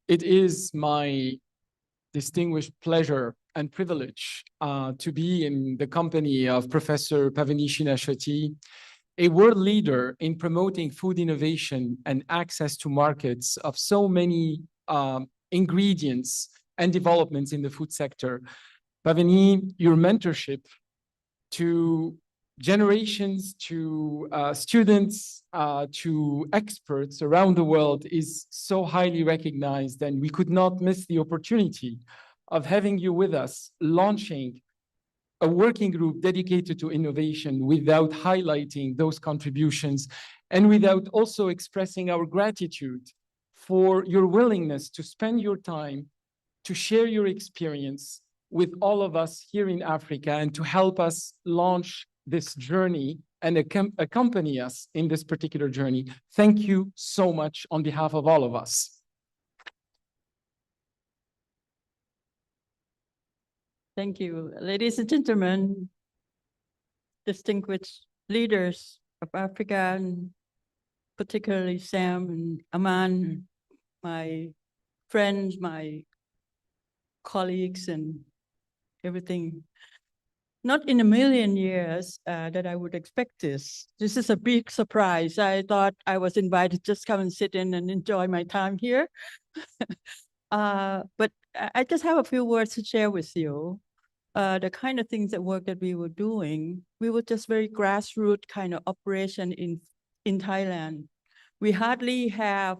It is my distinguished pleasure and privilege to be in the company of Professor Pavini Chinachoti, a world leader in promoting food innovation and access to markets of so many ingredients and developments in the food sector. Pavini, your mentorship to generations, to students, to experts around the world is so highly recognized, and we could not miss the opportunity of having you with us, launching a working group dedicated to innovation without highlighting those contributions and without also expressing our gratitude for your willingness to spend your time to share your experience with all of us here in Africa and to help us launch this journey and accompany us in this particular journey. Thank you so much on behalf of all of us. Thank you. Ladies and gentlemen, distinguished leaders of African particularly Sam and Aman, my friends, my colleagues, and everything. Not in a million years that I would expect this. This is a big surprise. I thought I was invited to just come and sit in and enjoy my time here. But I just have a few words to share with you. The kind of things that work that we were doing, we were just very grassroots kind of operation in Thailand. We hardly have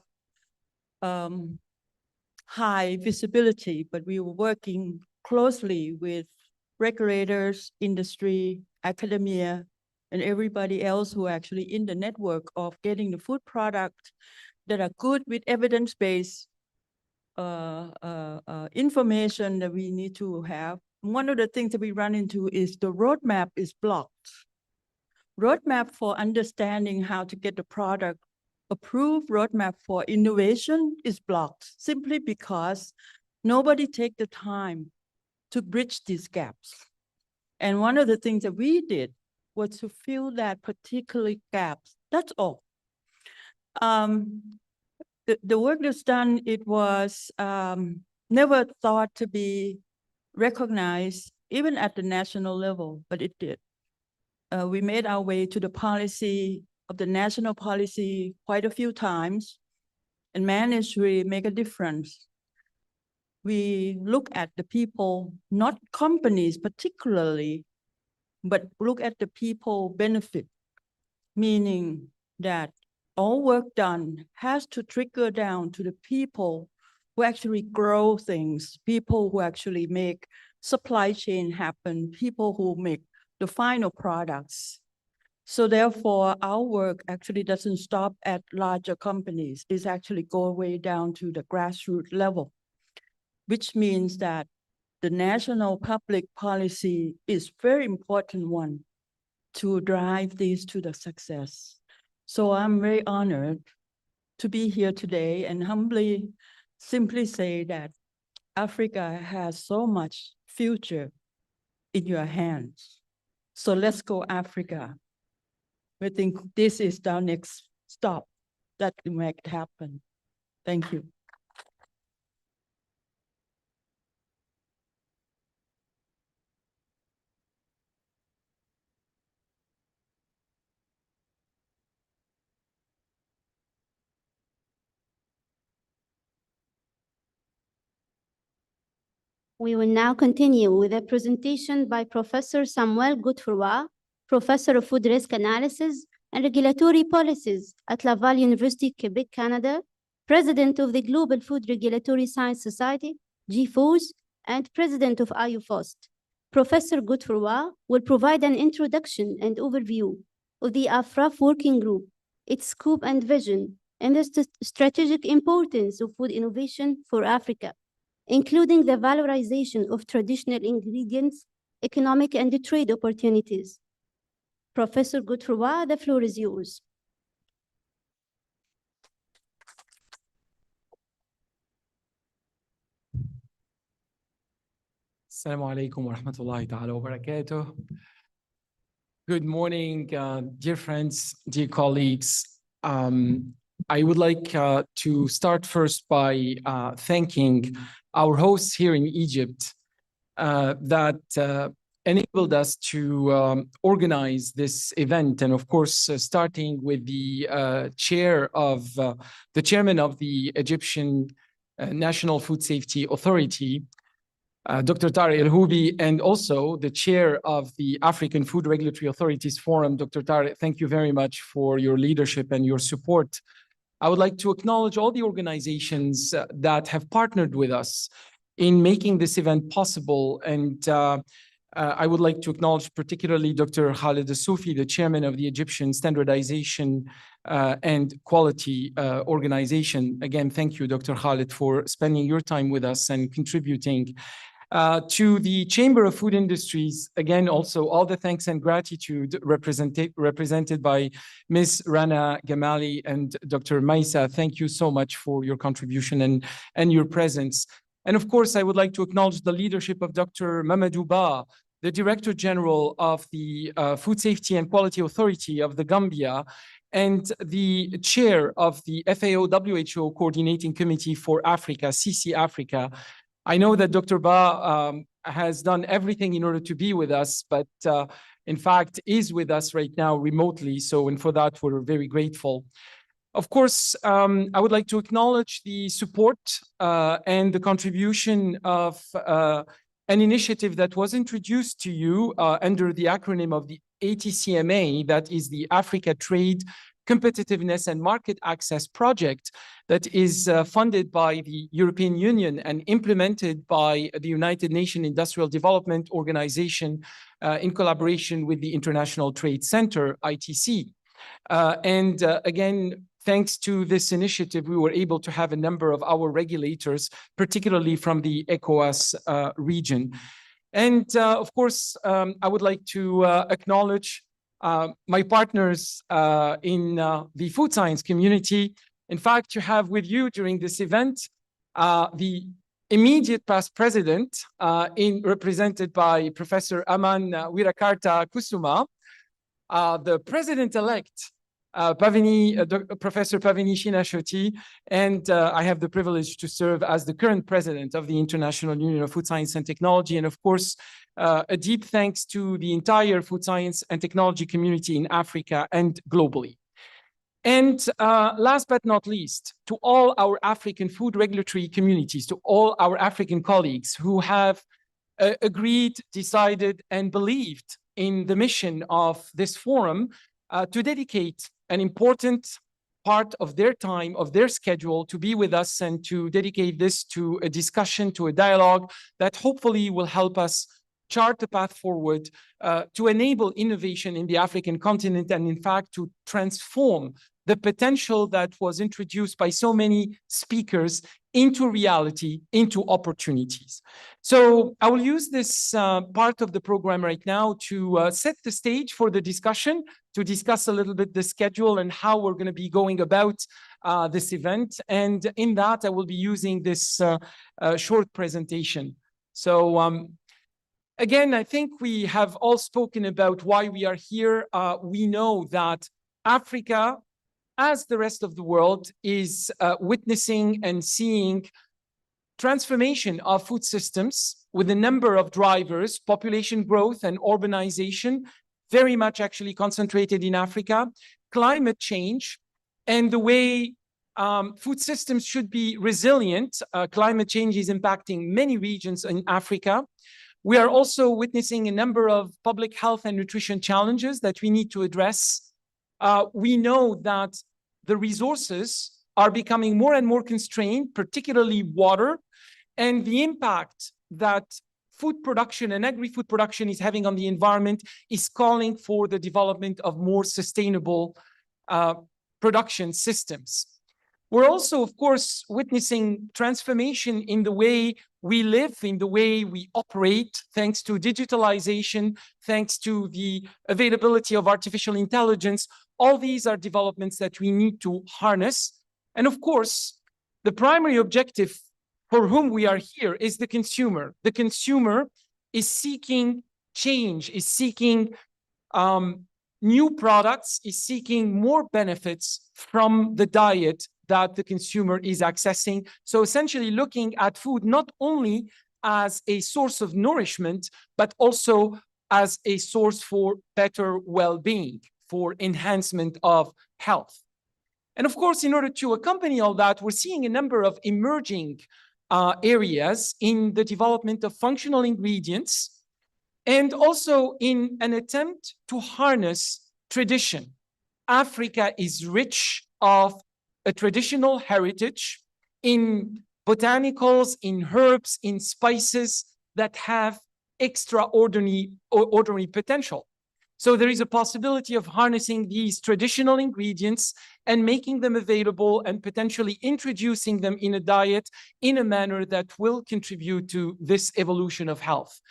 high visibility, but we were working closely with regulators, industry, academia, and everybody else who are actually in the network of getting the food product that are good with evidence-based information that we need to have. One of the things that we run into is the roadmap is blocked. Roadmap for understanding how to get the product approved, roadmap for innovation is blocked simply because nobody take the time to bridge these gaps. And one of the things that we did was to fill that particular gaps. That's all. The work that's done, it was never thought to be recognized even at the national level, but it did. We made our way to the policy of the national policy quite a few times and managed to make a difference. We look at the people, not companies particularly, but look at the people benefit, meaning that all work done has to trickle down to the people who actually grow things, people who actually make supply chain happen, people who make the final products. So therefore, our work actually doesn't stop at larger companies. It's actually go way down to the grassroots level, which means that the national public policy is very important one to drive these to the success. So I'm very honored to be here today and humbly simply say that Africa has so much future in your hands. So let's go Africa. We think this is our next stop that will make it happen. Thank you. We will now continue with a presentation by Professor Samuel Godefroy, Professor of Food Risk Analysis and Regulatory Policies at Laval University, Quebec, Canada, President of the Global Food Regulatory Science Society, GFOS, and President of IUFOST. Professor Godefroy will provide an introduction and overview of the AFRAF working group, its scope and vision, and the strategic importance of food innovation for Africa, including the valorization of traditional ingredients, economic and trade opportunities. Professor Godefroy, the floor is yours. Assalamu alaikum wa rahmatullahi ta'ala wa barakatuh. Good morning, dear friends, dear colleagues. I would like to start first by thanking our hosts here in Egypt that enabled us to organize this event. And of course, starting with the chairman of the Egyptian National Food Safety Authority, Dr. Tariq El-Houbi, and also the chair of the African Food Regulatory Authorities Forum. Dr. Tariq, thank you very much for your leadership and your support. I would like to acknowledge all the organizations that have partnered with us in making this event possible. And I would like to acknowledge particularly Dr. Khalid Al-Soufi, the chairman of the Egyptian Standardization and Quality Organization. Again, thank you, Dr. Khalid, for spending your time with us and contributing. To the Chamber of Food Industries, again, also all the thanks and gratitude represented by Ms. Rana Gamali and Dr. Maisa. Thank you so much for your contribution and your presence. And of course, I would like to acknowledge the leadership of Dr. Mamadou Ba, the Director General of the Food Safety and Quality Authority of the Gambia, and the chair of the FAO-WHO Coordinating Committee for Africa, CC Africa. I know that Dr. Ba has done everything in order to be with us, but in fact is with us right now remotely. So, and for that, we're very grateful. Of course, I would like to acknowledge the support and the contribution of an initiative that was introduced to you under the acronym of the ATCMA, that is the Africa Trade, Competitiveness and Market Access Project, that is funded by the European Union and implemented by the United Nations Industrial Development Organization in collaboration with the International Trade Center, ITC. Again, thanks to this initiative, we were able to have a number of our regulators, particularly from the ECOWAS region. And of course, I would like to acknowledge my partners in the food science community. In fact, you have with you during this event the immediate past president, represented by Professor Aman Wirakarta Kusuma, the president-elect, Professor Pavini Shinashoti, and I have the privilege to serve as the current president of the International Union of Food Science and Technology. And of course, a deep thanks to the entire food science and technology community in Africa and globally. And last but not least, to all our African food regulatory communities, to all our African colleagues who have agreed, decided, and believed in the mission of this forum to dedicate an important part of their time, of their schedule, to be with us and to dedicate this to a discussion, to a dialogue that hopefully will help us chart a path forward to enable innovation in the African continent and, in fact, to transform the potential that was introduced by so many speakers into reality, into opportunities. So I will use this part of the program right now to set the stage for the discussion, to discuss a little bit the schedule and how we're going to be going about this event. And in that, I will be using this short presentation. So again, I think we have all spoken about why we are here. We know that Africa, as the rest of the world, is witnessing and seeing transformation of food systems with a number of drivers, population growth and urbanization, very much actually concentrated in Africa, climate change, and the way food systems should be resilient. Climate change is impacting many regions in Africa. We are also witnessing a number of public health and nutrition challenges that we need to address. We know that the resources are becoming more and more constrained, particularly water, and the impact that food production and agri-food production is having on the environment is calling for the development of more sustainable production systems. We're also, of course, witnessing transformation in the way we live, in the way we operate, thanks to digitalization, thanks to the availability of artificial intelligence. All these are developments that we need to harness. And of course, the primary objective for whom we are here is the consumer. The consumer is seeking change, is seeking new products, is seeking more benefits from the diet that the consumer is accessing. So essentially looking at food not only as a source of nourishment, but also as a source for better well-being, for enhancement of health. And of course, in order to accompany all that, we're seeing a number of emerging areas in the development of functional ingredients and also in an attempt to harness tradition. Africa is rich of a traditional heritage in botanicals, in herbs, in spices that have extraordinary potential. So there is a possibility of harnessing these traditional ingredients and making them available and potentially introducing them in a diet in a manner that will contribute to this evolution of health.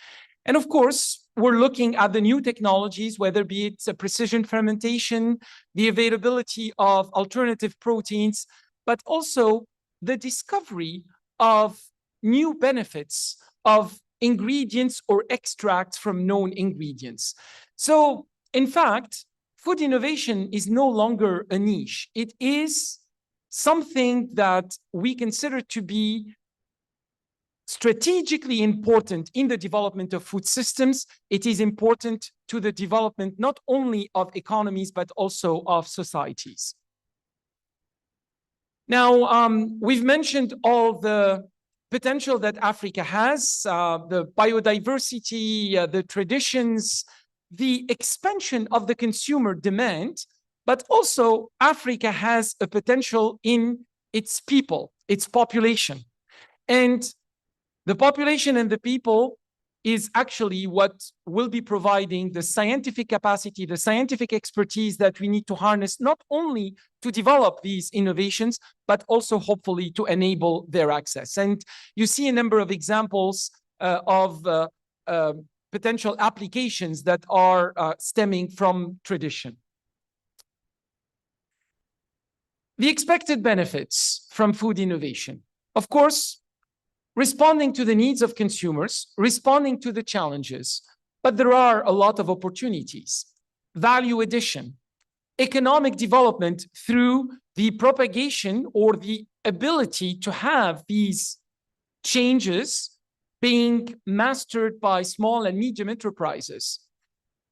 And of course, we're looking at the new technologies, whether be it a precision fermentation, the availability of alternative proteins, but also the discovery of new benefits of ingredients or extracts from known ingredients. So, in fact, food innovation is no longer a niche. It is something that we consider to be strategically important in the development of food systems. It is important to the development not only of economies, but also of societies. Now, we've mentioned all the potential that Africa has, the biodiversity, the traditions, the expansion of the consumer demand, but also Africa has a potential in its people, its population. And the population and the people is actually what will be providing the scientific capacity, the scientific expertise that we need to harness, not only to develop these innovations, but also hopefully to enable their access. And you see a number of examples of potential applications that are stemming from tradition. The expected benefits from food innovation. Of course, responding to the needs of consumers, responding to the challenges, but there are a lot of opportunities. Value addition, economic development through the propagation or the ability to have these changes being mastered by small and medium enterprises.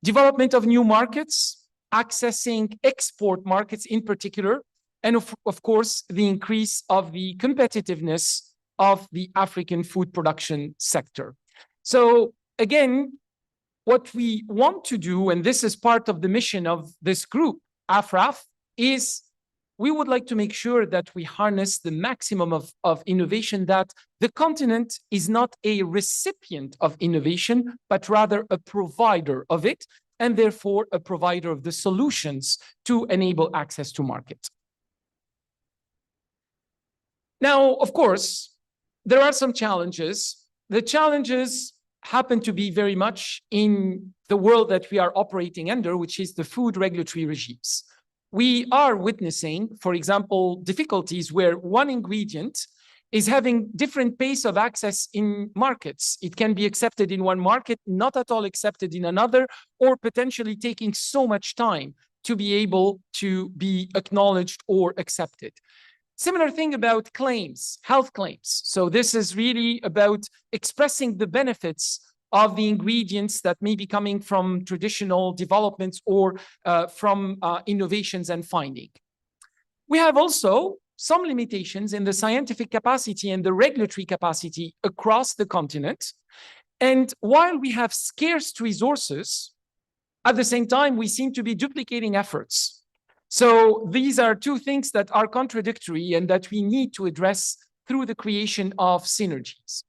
Development of new markets, accessing export markets in particular, and of course, the increase of the competitiveness of the African food production sector. So again, what we want to do, and this is part of the mission of this group, AFRAF, is we would like to make sure that we harness the maximum of innovation, that the continent is not a recipient of innovation, but rather a provider of it, and therefore a provider of the solutions to enable access to market. Now, of course, there are some challenges. The challenges happen to be very much in the world that we are operating under, which is the food regulatory regimes. We are witnessing, for example, difficulties where one ingredient is having different pace of access in markets. It can be accepted in one market, not at all accepted in another, or potentially taking so much time to be able to be acknowledged or accepted. Similar thing about claims, health claims. So this is really about expressing the benefits of the ingredients that may be coming from traditional developments or from innovations and finding. We have also some limitations in the scientific capacity and the regulatory capacity across the continent. And while we have scarce resources, at the same time, we seem to be duplicating efforts. So these are two things that are contradictory and that we need to address through the creation of synergies.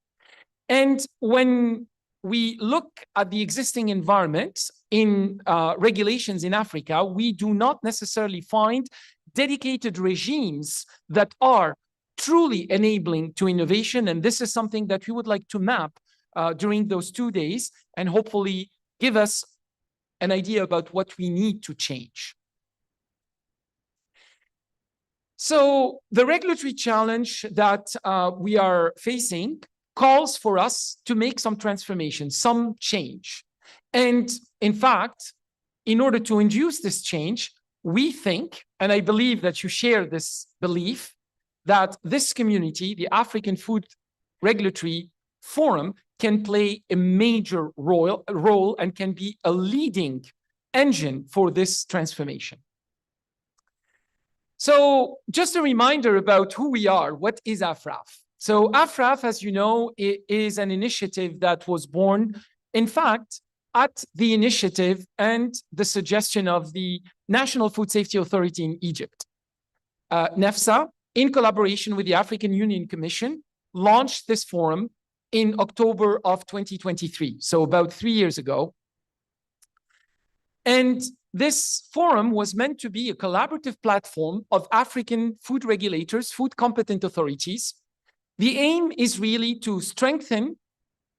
And when we look at the existing environment in regulations in Africa, we do not necessarily find dedicated regimes that are truly enabling to innovation. And this is something that we would like to map during those 2 days and hopefully give us an idea about what we need to change. So the regulatory challenge that we are facing calls for us to make some transformation, some change. And in fact, in order to induce this change, we think, and I believe that you share this belief, that this community, the African Food Regulatory Forum, can play a major role and can be a leading engine for this transformation. So just a reminder about who we are. What is AFRAF? So AFRAF, as you know, is an initiative that was born, in fact, at the initiative and the suggestion of the National Food Safety Authority in Egypt. NEFSA, in collaboration with the African Union Commission, launched this forum in October of 2023, so about 3 years ago. And this forum was meant to be a collaborative platform of African food regulators, food competent authorities. The aim is really to strengthen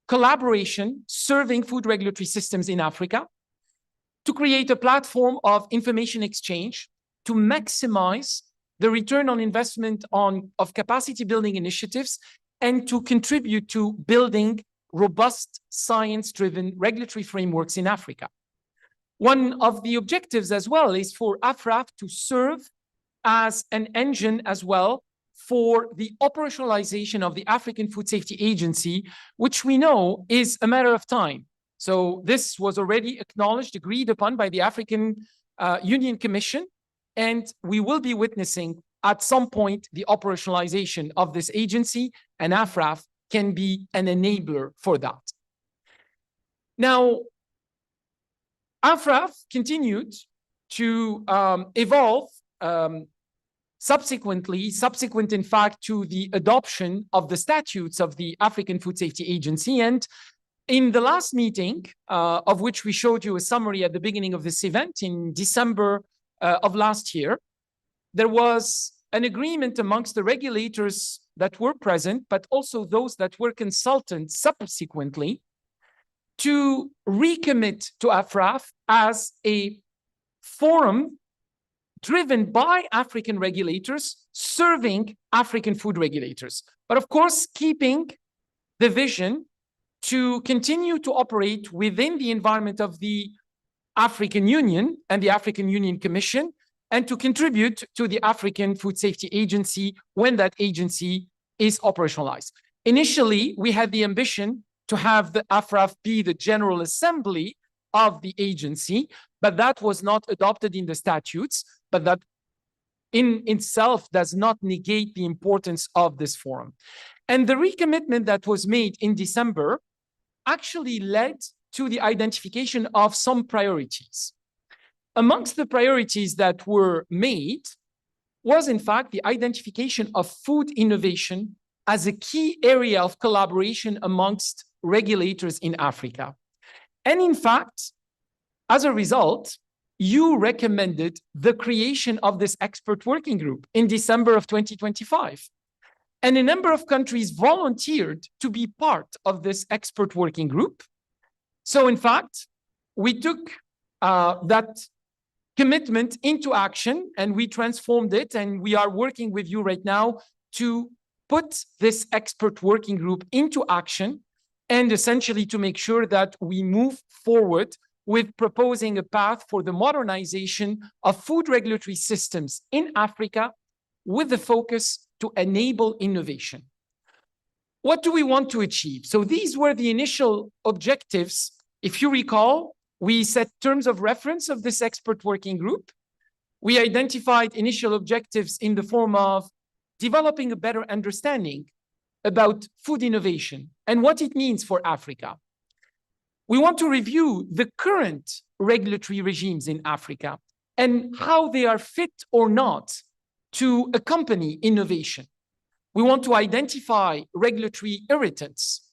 collaboration serving food regulatory systems in Africa, to create a platform of information exchange, to maximize the return on investment of capacity building initiatives, and to contribute to building robust science-driven regulatory frameworks in Africa. One of the objectives as well is for AFRAF to serve as an engine as well for the operationalization of the African Food Safety Agency, which we know is a matter of time. So this was already acknowledged, agreed upon by the African Union Commission, and we will be witnessing at some point the operationalization of this agency, and AFRAF can be an enabler for that. Now, AFRAF continued to evolve subsequent in fact to the adoption of the statutes of the African Food Safety Agency. And in the last meeting, of which we showed you a summary at the beginning of this event in December of last year, there was an agreement amongst the regulators that were present, but also those that were consulted subsequently, to recommit to AFRAF as a forum driven by African regulators, serving African food regulators. But of course, keeping the vision to continue to operate within the environment of the African Union and the African Union Commission, and to contribute to the African Food Safety Agency when that agency is operationalized. Initially, we had the ambition to have the AFRAF be the General Assembly of the agency, but that was not adopted in the statutes, but that in itself does not negate the importance of this forum. And the recommitment that was made in December actually led to the identification of some priorities. Amongst the priorities that were made was, in fact, the identification of food innovation as a key area of collaboration amongst regulators in Africa. And in fact, as a result, you recommended the creation of this expert working group in December of 2025. And a number of countries volunteered to be part of this expert working group. So in fact, we took that commitment into action and we transformed it, and we are working with you right now to put this expert working group into action and essentially to make sure that we move forward with proposing a path for the modernization of food regulatory systems in Africa with the focus to enable innovation. What do we want to achieve? So these were the initial objectives. If you recall, we set terms of reference of this expert working group. We identified initial objectives in the form of developing a better understanding about food innovation and what it means for Africa. We want to review the current regulatory regimes in Africa and how they are fit or not to accompany innovation. We want to identify regulatory irritants.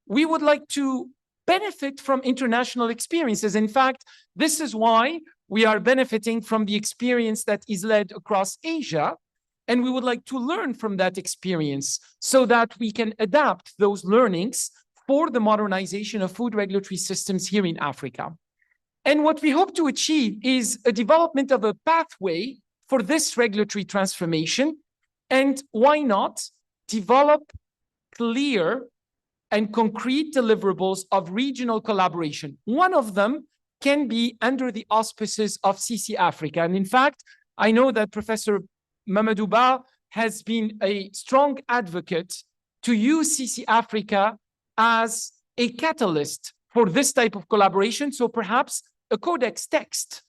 We would like to benefit from international experiences. In fact, this is why we are benefiting from the experience that is led across Asia, and we would like to learn from that experience so that we can adapt those learnings for the modernization of food regulatory systems here in Africa. And what we hope to achieve is a development of a pathway for this regulatory transformation, and why not develop clear and concrete deliverables of regional collaboration. One of them can be under the auspices of CC Africa. And in fact, I know that Professor Mamadou Ba has been a strong advocate to use CC Africa as a catalyst for this type of collaboration. So perhaps a codex text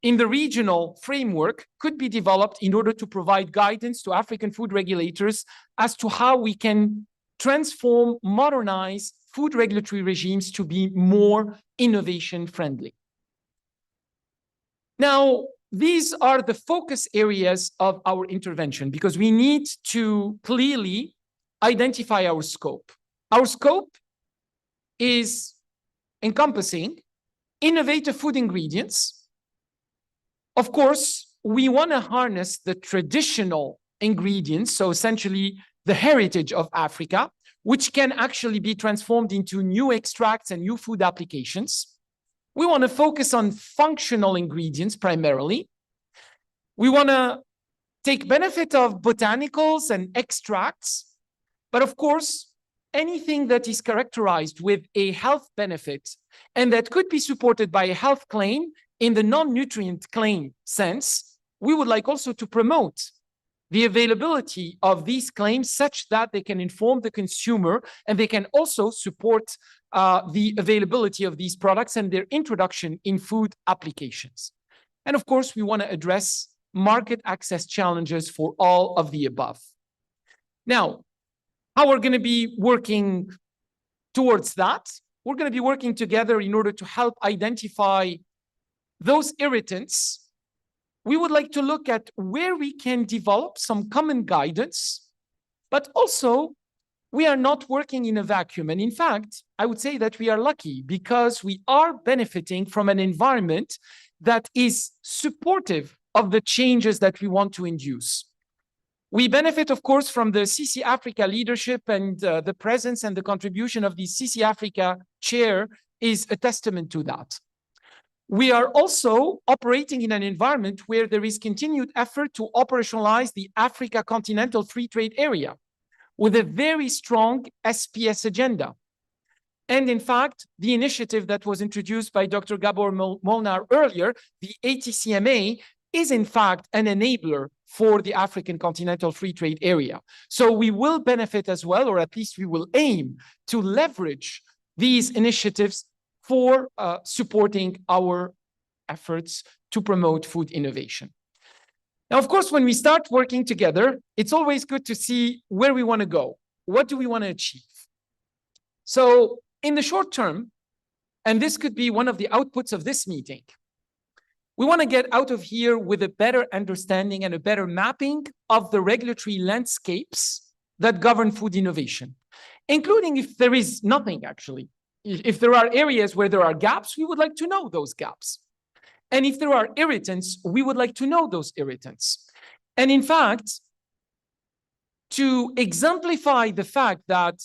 in the regional framework could be developed in order to provide guidance to African food regulators as to how we can transform, modernize food regulatory regimes to be more innovation friendly. Now, these are the focus areas of our intervention because we need to clearly identify our scope. Our scope is encompassing innovative food ingredients. Of course, we want to harness the traditional ingredients, so essentially the heritage of Africa, which can actually be transformed into new extracts and new food applications. We want to focus on functional ingredients primarily. We want to take benefit of botanicals and extracts, but of course, anything that is characterized with a health benefit and that could be supported by a health claim in the non-nutrient claim sense, we would like also to promote the availability of these claims such that they can inform the consumer and they can also support the availability of these products and their introduction in food applications. And of course, we want to address market access challenges for all of the above. Now, how we're going to be working towards that? We're going to be working together in order to help identify those irritants. We would like to look at where we can develop some common guidance, but also we are not working in a vacuum. And in fact, I would say that we are lucky because we are benefiting from an environment that is supportive of the changes that we want to induce. We benefit, of course, from the CC Africa leadership, and the presence and the contribution of the CC Africa chair is a testament to that. We are also operating in an environment where there is continued effort to operationalize the Africa Continental Free Trade Area with a very strong SPS agenda. And in fact, the initiative that was introduced by Dr. Gabor Molnar earlier, the ATCMA, is in fact an enabler for the African Continental Free Trade Area. So we will benefit as well, or at least we will aim to leverage these initiatives for supporting our efforts to promote food innovation. Now, of course, when we start working together, it's always good to see where we want to go. What do we want to achieve? So in the short term, and this could be one of the outputs of this meeting, we want to get out of here with a better understanding and a better mapping of the regulatory landscapes that govern food innovation, including if there is nothing actually. If there are areas where there are gaps, we would like to know those gaps. And if there are irritants, we would like to know those irritants. And in fact, to exemplify the fact that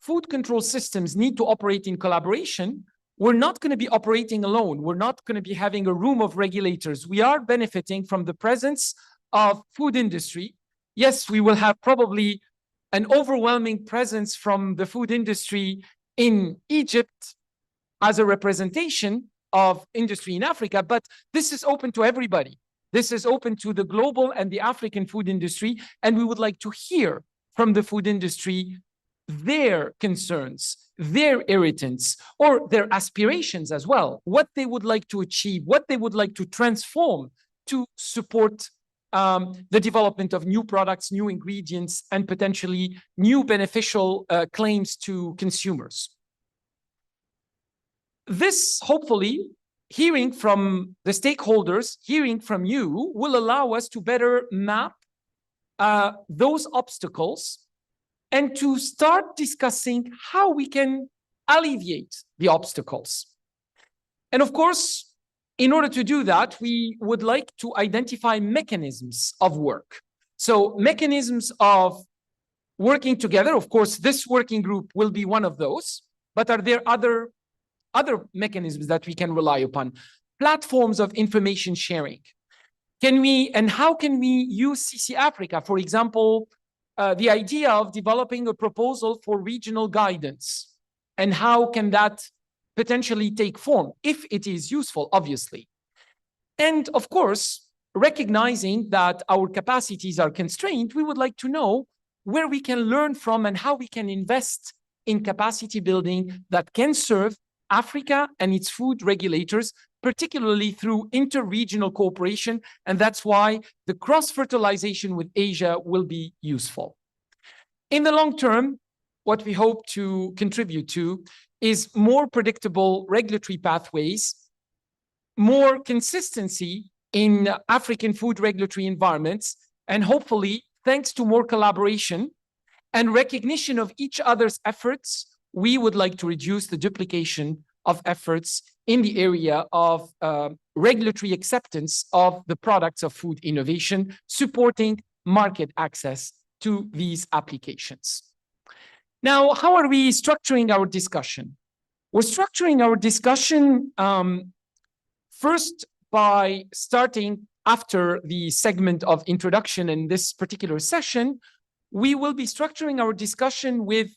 food control systems need to operate in collaboration, we're not going to be operating alone. We're not going to be having a room of regulators. We are benefiting from the presence of food industry. Yes, we will have probably an overwhelming presence from the food industry in Egypt as a representation of industry in Africa, but this is open to everybody. This is open to the global and the African food industry, and we would like to hear from the food industry their concerns, their irritants, or their aspirations as well, what they would like to achieve, what they would like to transform to support the development of new products, new ingredients, and potentially new beneficial claims to consumers. This, hopefully, hearing from the stakeholders, hearing from you, will allow us to better map those obstacles and to start discussing how we can alleviate the obstacles. And of course, in order to do that, we would like to identify mechanisms of work. So mechanisms of working together, of course, this working group will be one of those, but are there other mechanisms that we can rely upon? Platforms of information sharing. Can we, and how can we use CC Africa, for example, the idea of developing a proposal for regional guidance, and how can that potentially take form if it is useful, obviously. And of course, recognizing that our capacities are constrained, we would like to know where we can learn from and how we can invest in capacity building that can serve Africa and its food regulators, particularly through inter-regional cooperation. And that's why the cross-fertilization with Asia will be useful. In the long term, what we hope to contribute to is more predictable regulatory pathways, more consistency in African food regulatory environments, and hopefully, thanks to more collaboration and recognition of each other's efforts, we would like to reduce the duplication of efforts in the area of regulatory acceptance of the products of food innovation, supporting market access to these applications. Now, how are we structuring our discussion? We're structuring our discussion first by starting after the segment of introduction in this particular session. We will be structuring our discussion with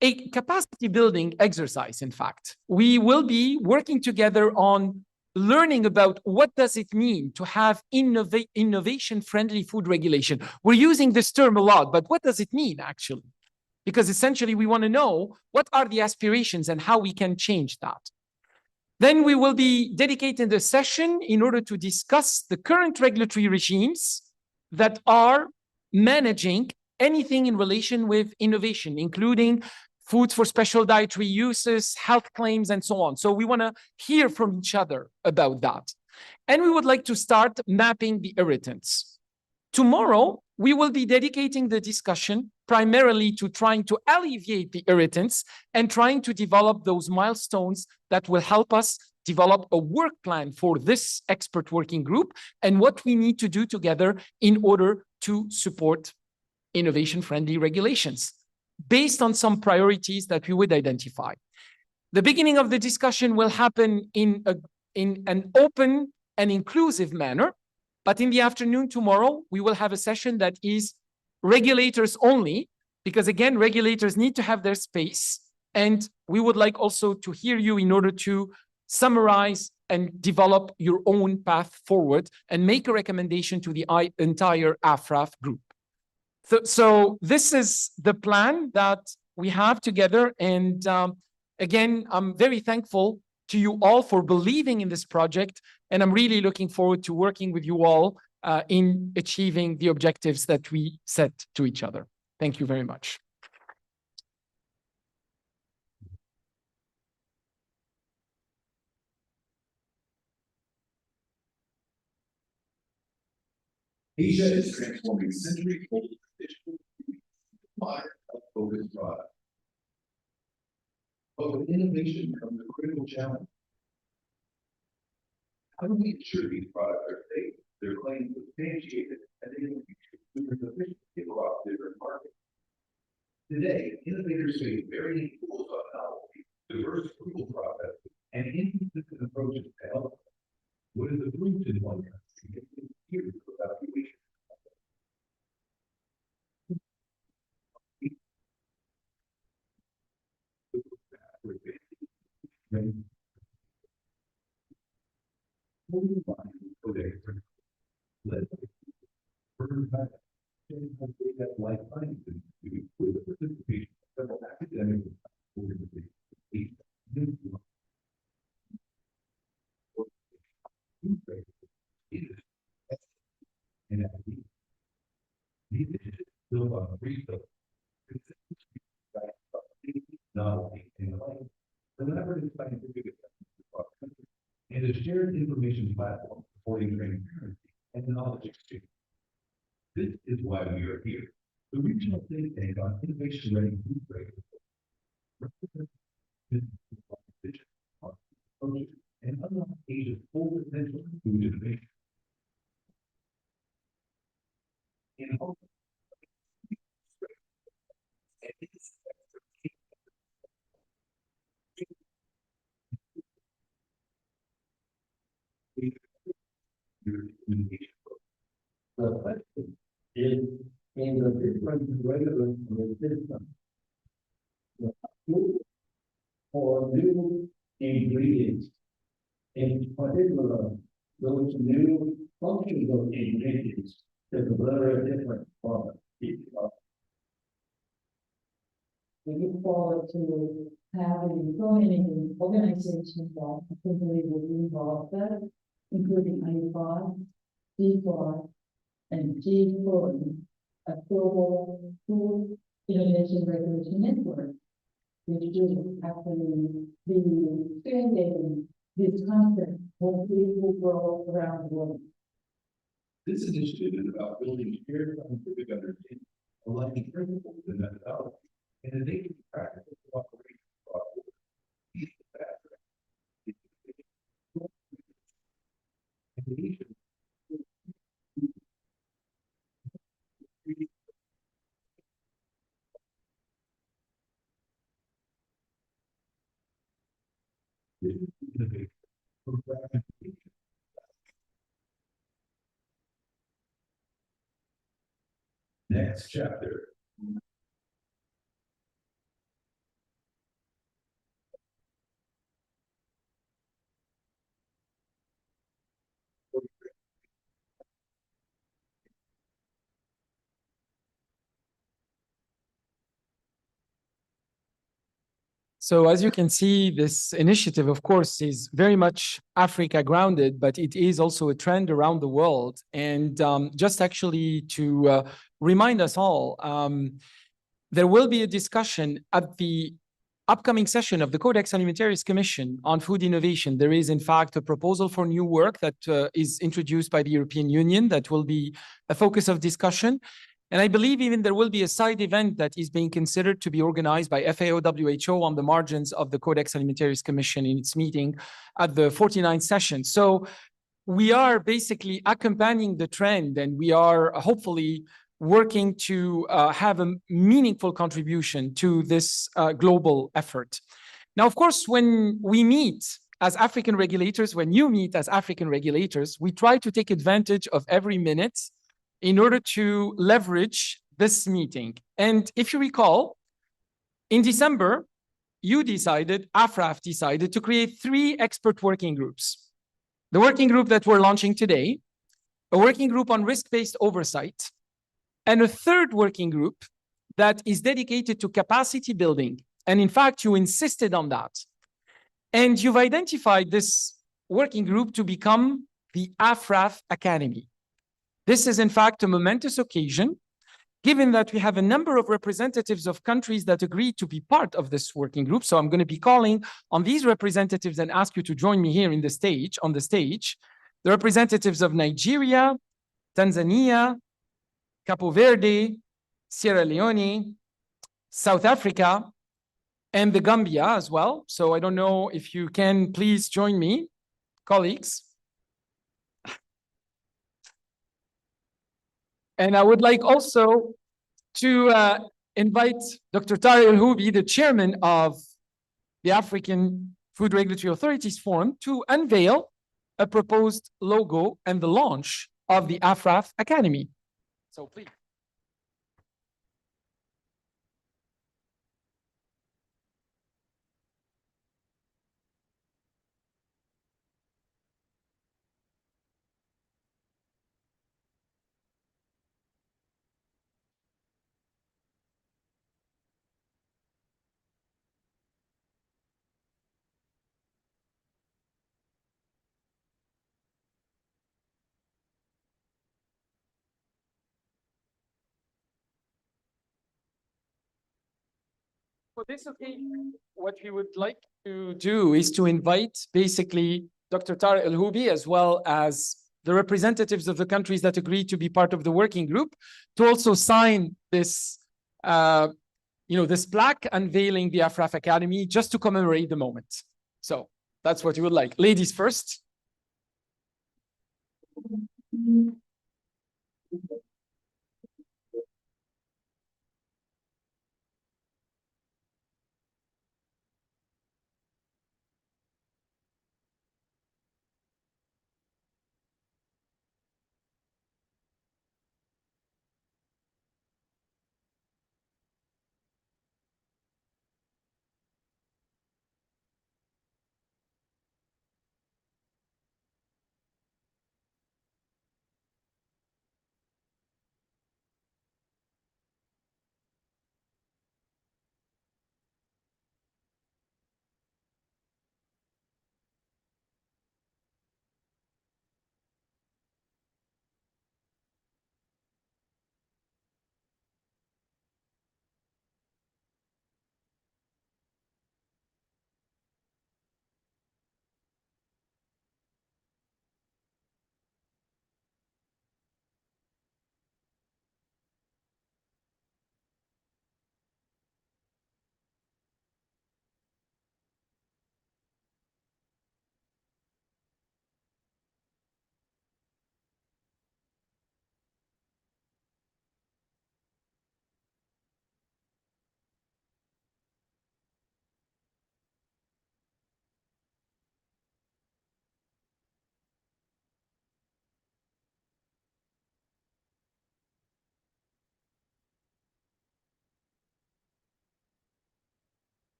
a capacity building exercise, in fact. We will be working together on learning about what does it mean to have innovation-friendly food regulation. We're using this term a lot, but what does it mean actually? Because essentially we want to know what are the aspirations and how we can change that. Then we will be dedicating the session in order to discuss the current regulatory regimes that are managing anything in relation with innovation, including foods for special dietary uses, health claims, and so on. So we want to hear from each other about that. And we would like to start mapping the irritants. Tomorrow, we will be dedicating the discussion primarily to trying to alleviate the irritants and trying to develop those milestones that will help us develop a work plan for this expert working group and what we need to do together in order to support innovation-friendly regulations based on some priorities that we would identify. The beginning of the discussion will happen in an open and inclusive manner, but in the afternoon tomorrow, we will have a session that is regulators only, because again, regulators need to have their space, and we would like also to hear you in order to summarize and develop your own path forward and make a recommendation to the entire AFRAF group. So this is the plan that we have together. And again, I'm very thankful to you all for believing in this project. And I'm really looking forward to working with you all in achieving the objectives that we set to each other. Thank you very much. Asia is transforming century-old traditional focused product. But with innovation comes a critical challenge. How do we ensure these products are safe, their claims substantiated, and they can be consumer efficiently across different markets? Today, innovators face varying tools of novelty, diverse approval processes, and inconsistent approaches to health. What is approved in one country can take years of evaluation. Life Sciences Institute with the participation of several academic organizations. These initiatives build on research, novelty, and life, collaborative scientific assessments across countries, and a shared information platform supporting transparency and knowledge exchange. This is why we are here. The regional think tank on innovation-ready food regulation and unlock Asia's full potential in food innovation. In hope the question is in the different regulatory system, the food or new ingredients, in particular, those new functional ingredients that are very different from each other. We look forward to having so many organizations that I think we will be involved with, including AFRAF, DFAR, and G4, a global food innovation regulation network, which will actually be creating this concept when people grow around the world. This initiative is about building shared scientific understanding, aligning principles and methodology, and enabling practical cooperation across borders. These Next chapter. So as you can see, this initiative, of course, is very much Africa grounded, but it is also a trend around the world. And just actually to remind us all, there will be a discussion at the upcoming session of the Codex Alimentarius Commission on Food Innovation. There is, in fact, a proposal for new work that is introduced by the European Union that will be a focus of discussion. And I believe even there will be a side event that is being considered to be organized by FAO WHO on the margins of the Codex Alimentarius Commission in its meeting at the 49th session. So we are basically accompanying the trend, and we are hopefully working to have a meaningful contribution to this global effort. Now, of course, when we meet as African regulators, when you meet as African regulators, we try to take advantage of every minute in order to leverage this meeting. And if you recall, in December, AFRAF decided to create 3 expert working groups. The working group that we're launching today, a working group on risk-based oversight, and a 3rd working group that is dedicated to capacity building. And in fact, you insisted on that. And you've identified this working group to become the AFRAF Academy. This is, in fact, a momentous occasion, given that we have a number of representatives of countries that agreed to be part of this working group. So I'm going to be calling on these representatives and ask you to join me here on the stage. The representatives of Nigeria, Tanzania, Capo Verde, Sierra Leone, South Africa, and the Gambia as well. So I don't know if you can please join me, colleagues. And I would like also to invite Dr. Tariq El-Houbi, the chairman of the African Food Regulatory Authorities Forum, to unveil a proposed logo and the launch of the AFRAF Academy. So please. For this occasion, what we would like to do is to invite basically Dr. Tariq El-Houbi, as well as the representatives of the countries that agreed to be part of the working group, to also sign this, this plaque unveiling the AFRAF Academy, just to commemorate the moment. So that's what you would like. Ladies first.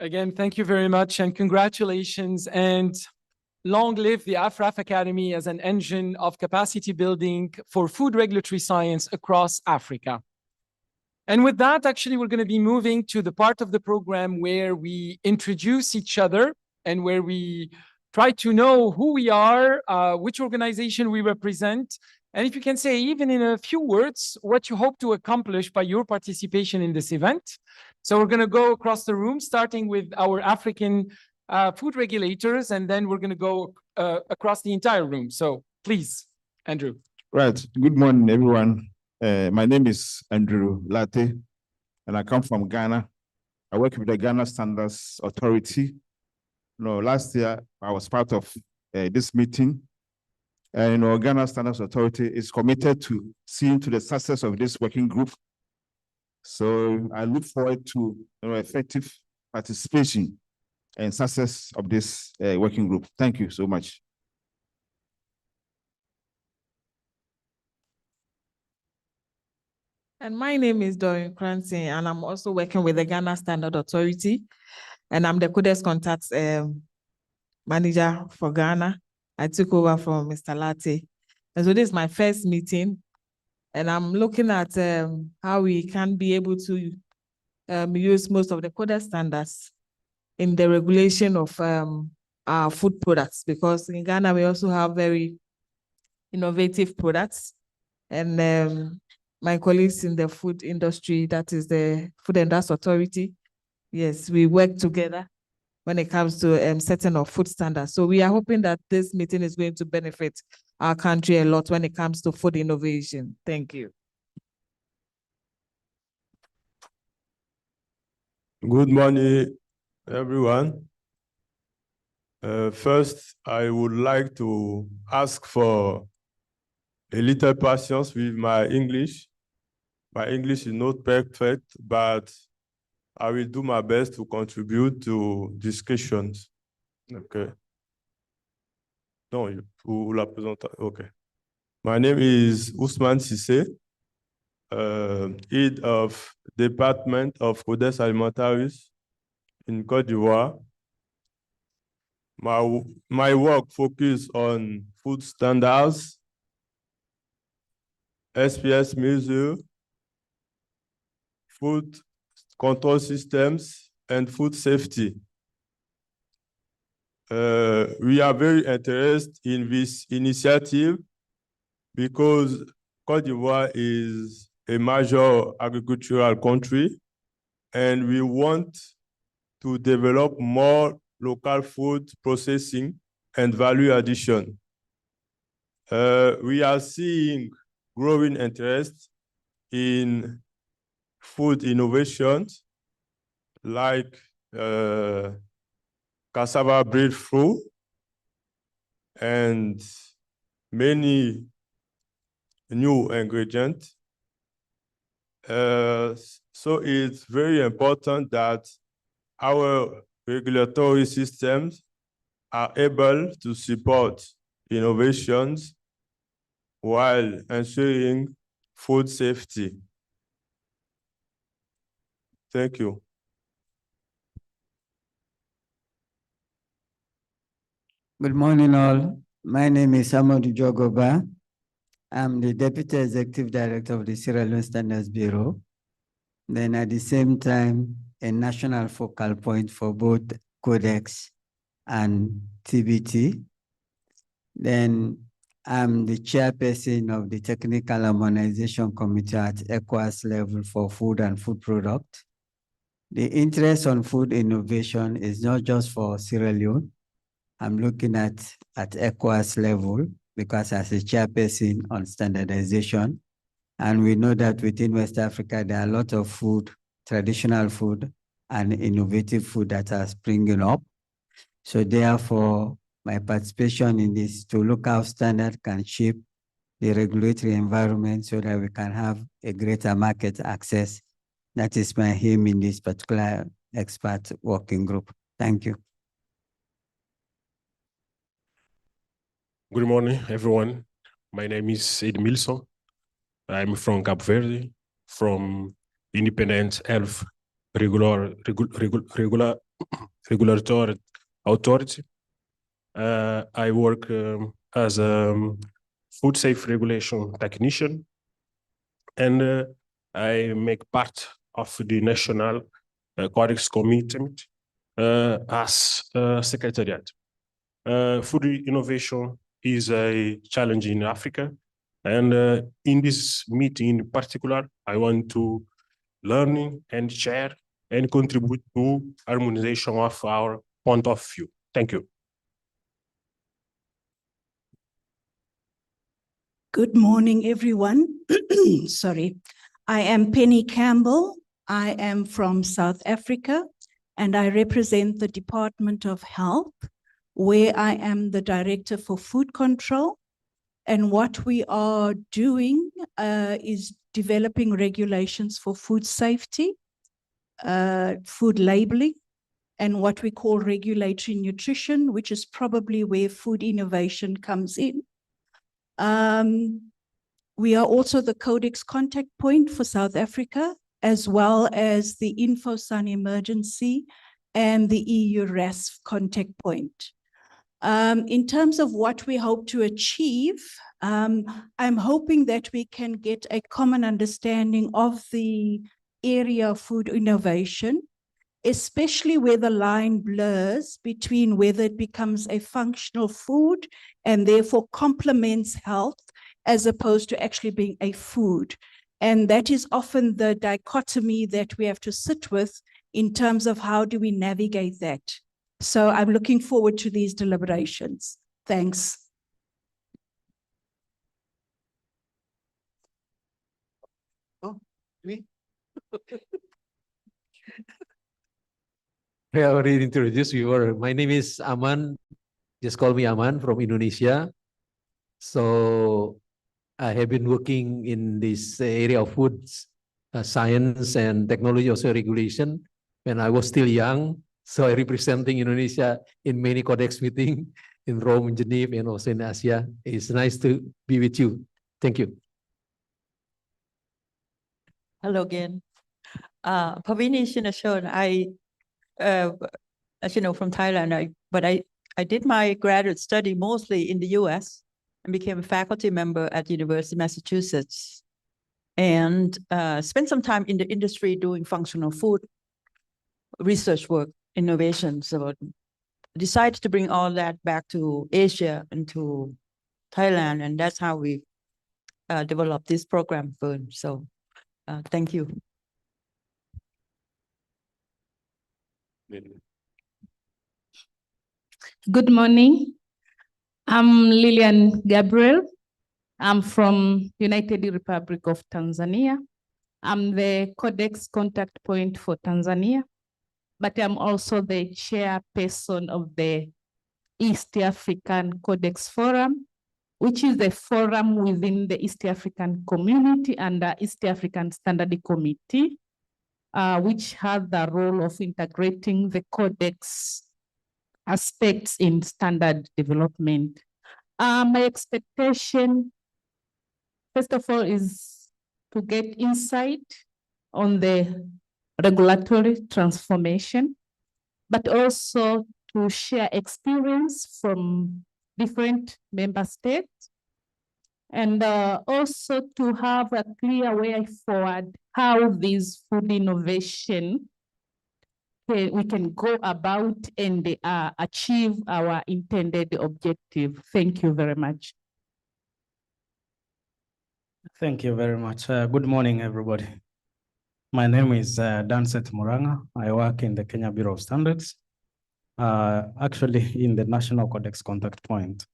Again, thank you very much and congratulations, and long live the AFRAF Academy as an engine of capacity building for food regulatory science across Africa. And with that, actually, we're going to be moving to the part of the program where we introduce each other and where we try to know who we are, which organization we represent, and if you can say, even in a few words, what you hope to accomplish by your participation in this event. So we're going to go across the room, starting with our African food regulators, and then we're going to go across the entire room. So please, Andrew. Right. Good morning, everyone. My name is Andrew Latte, and I come from Ghana. I work with the Ghana Standards Authority. Last year, I was part of this meeting. And Ghana Standards Authority is committed to seeing to the success of this working group. So I look forward to effective participation and success of this working group. Thank you so much. And my name is Doreen Cranton, and I'm also working with the Ghana Standard Authority, and I'm the Codex Contacts manager for Ghana. I took over from Mr. Latte. And so this is my first meeting, and I'm looking at how we can be able to use most of the Codex standards in the regulation of our food products, because in Ghana, we also have very innovative products. And my colleagues in the food industry, that is the Food and Drugs Authority, yes, we work together when it comes to setting of food standards. So we are hoping that this meeting is going to benefit our country a lot when it comes to food innovation. Thank you. Good morning, everyone. First, I would like to ask for a little patience with my English. My English is not perfect, but I will do my best to contribute to discussions. Okay. No, pour la présentation. Okay. My name is Ousmane Sissé, head of Department of Codex Alimentaris in Côte d'Ivoire. My work focuses on food standards, SPS measures, food control systems, and food safety. We are very interested in this initiative because Côte d'Ivoire is a major agricultural country, and we want to develop more local food processing and value addition. We are seeing growing interest in food innovations like cassava breadfruit and many new ingredients. So it's very important that our regulatory systems are able to support innovations while ensuring food safety. Thank you. Good morning, all. My name is Amadou Jogoba. I'm the Deputy Executive Director of the Sierra Leone Standards Bureau. Then at the same time, a national focal point for both Codex and TBT. Then I'm the chairperson of the Technical Harmonization Committee at ECOWAS level for food and food product. The interest on food innovation is not just for Sierra Leone. I'm looking at ECOWAS level because as a chairperson on standardization, and we know that within West Africa, there are a lot of food, traditional food and innovative food that are springing up. So therefore, my participation in this to look how standard can shape the regulatory environment so that we can have a greater market access. That is my aim in this particular expert working group. Thank you. Good morning, everyone. My name is Edmilson. I'm from Cape Verde, from Independent Health Regulatory regulatory authority. I work as a food safe regulation technician, and I make part of the National Codex Committee as secretariat. Food innovation is a challenge in Africa, and in this meeting in particular, I want to learn and share and contribute to harmonization of our point of view. Thank you. Good morning, everyone. Sorry. I am Penny Campbell. I am from South Africa, and I represent the Department of Health, where I am the Director for Food Control. And what we are doing is developing regulations for food safety, food labeling, and what we call regulatory nutrition, which is probably where food innovation comes in. We are also the Codex contact point for South Africa, as well as the InfoSun emergency and the EU RASF contact point. In terms of what we hope to achieve, I'm hoping that we can get a common understanding of the area of food innovation, especially where the line blurs between whether it becomes a functional food and therefore complements health as opposed to actually being a food. And that is often the dichotomy that we have to sit with in terms of how do we navigate that. So I'm looking forward to these deliberations. Thanks. Oh, me? I already introduced you. My name is Aman. Just call me Aman from Indonesia. So I have been working in this area of food science and technology, also regulation, when I was still young. So I representing Indonesia in many Codex meetings in Rome, in Geneva, and also in Asia. It's nice to be with you. Thank you. Hello again. Pavini Shinashon, as you know, from Thailand, but I did my graduate study mostly in the US and became a faculty member at the University of Massachusetts and spent some time in the industry doing functional food research work, innovation. So I decided to bring all that back to Asia and to Thailand, and that's how we developed this program. So thank you. Good morning. I'm Lilian Gabriel. I'm from United Republic of Tanzania. I'm the Codex contact point for Tanzania, but I'm also the chairperson of the East African Codex Forum, which is a forum within the East African community under East African Standard Committee, which has the role of integrating the Codex aspects in standard development. My expectation, first of all, is to get insight on the regulatory transformation, but also to share experience from different member states, and also to have a clear way forward how this food innovation we can go about and achieve our intended objective. Thank you very much. Thank you very much. Good morning, everybody. My name is Danset Muranga. I work in the Kenya Bureau of Standards, actually in the National Codex Contact Point.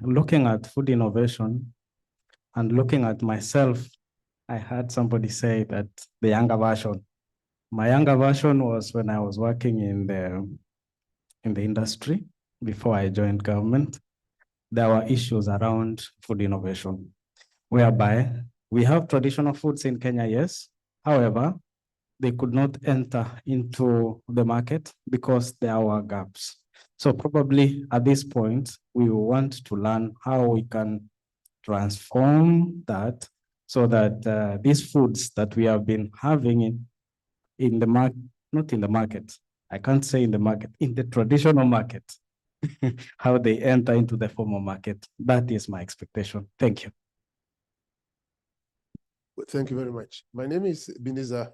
Looking at food innovation and looking at myself, I heard somebody say that the younger version. My younger version was when I was working in the industry before I joined government. There were issues around food innovation, whereby we have traditional foods in Kenya, yes. However, they could not enter into the market because there were gaps. So probably at this point, we want to learn how we can transform that so that these foods that we have been having in the not in the market. I can't say in the market, in the traditional market, how they enter into the formal market. That is my expectation. Thank you. Thank you very much. My name is Ebenezer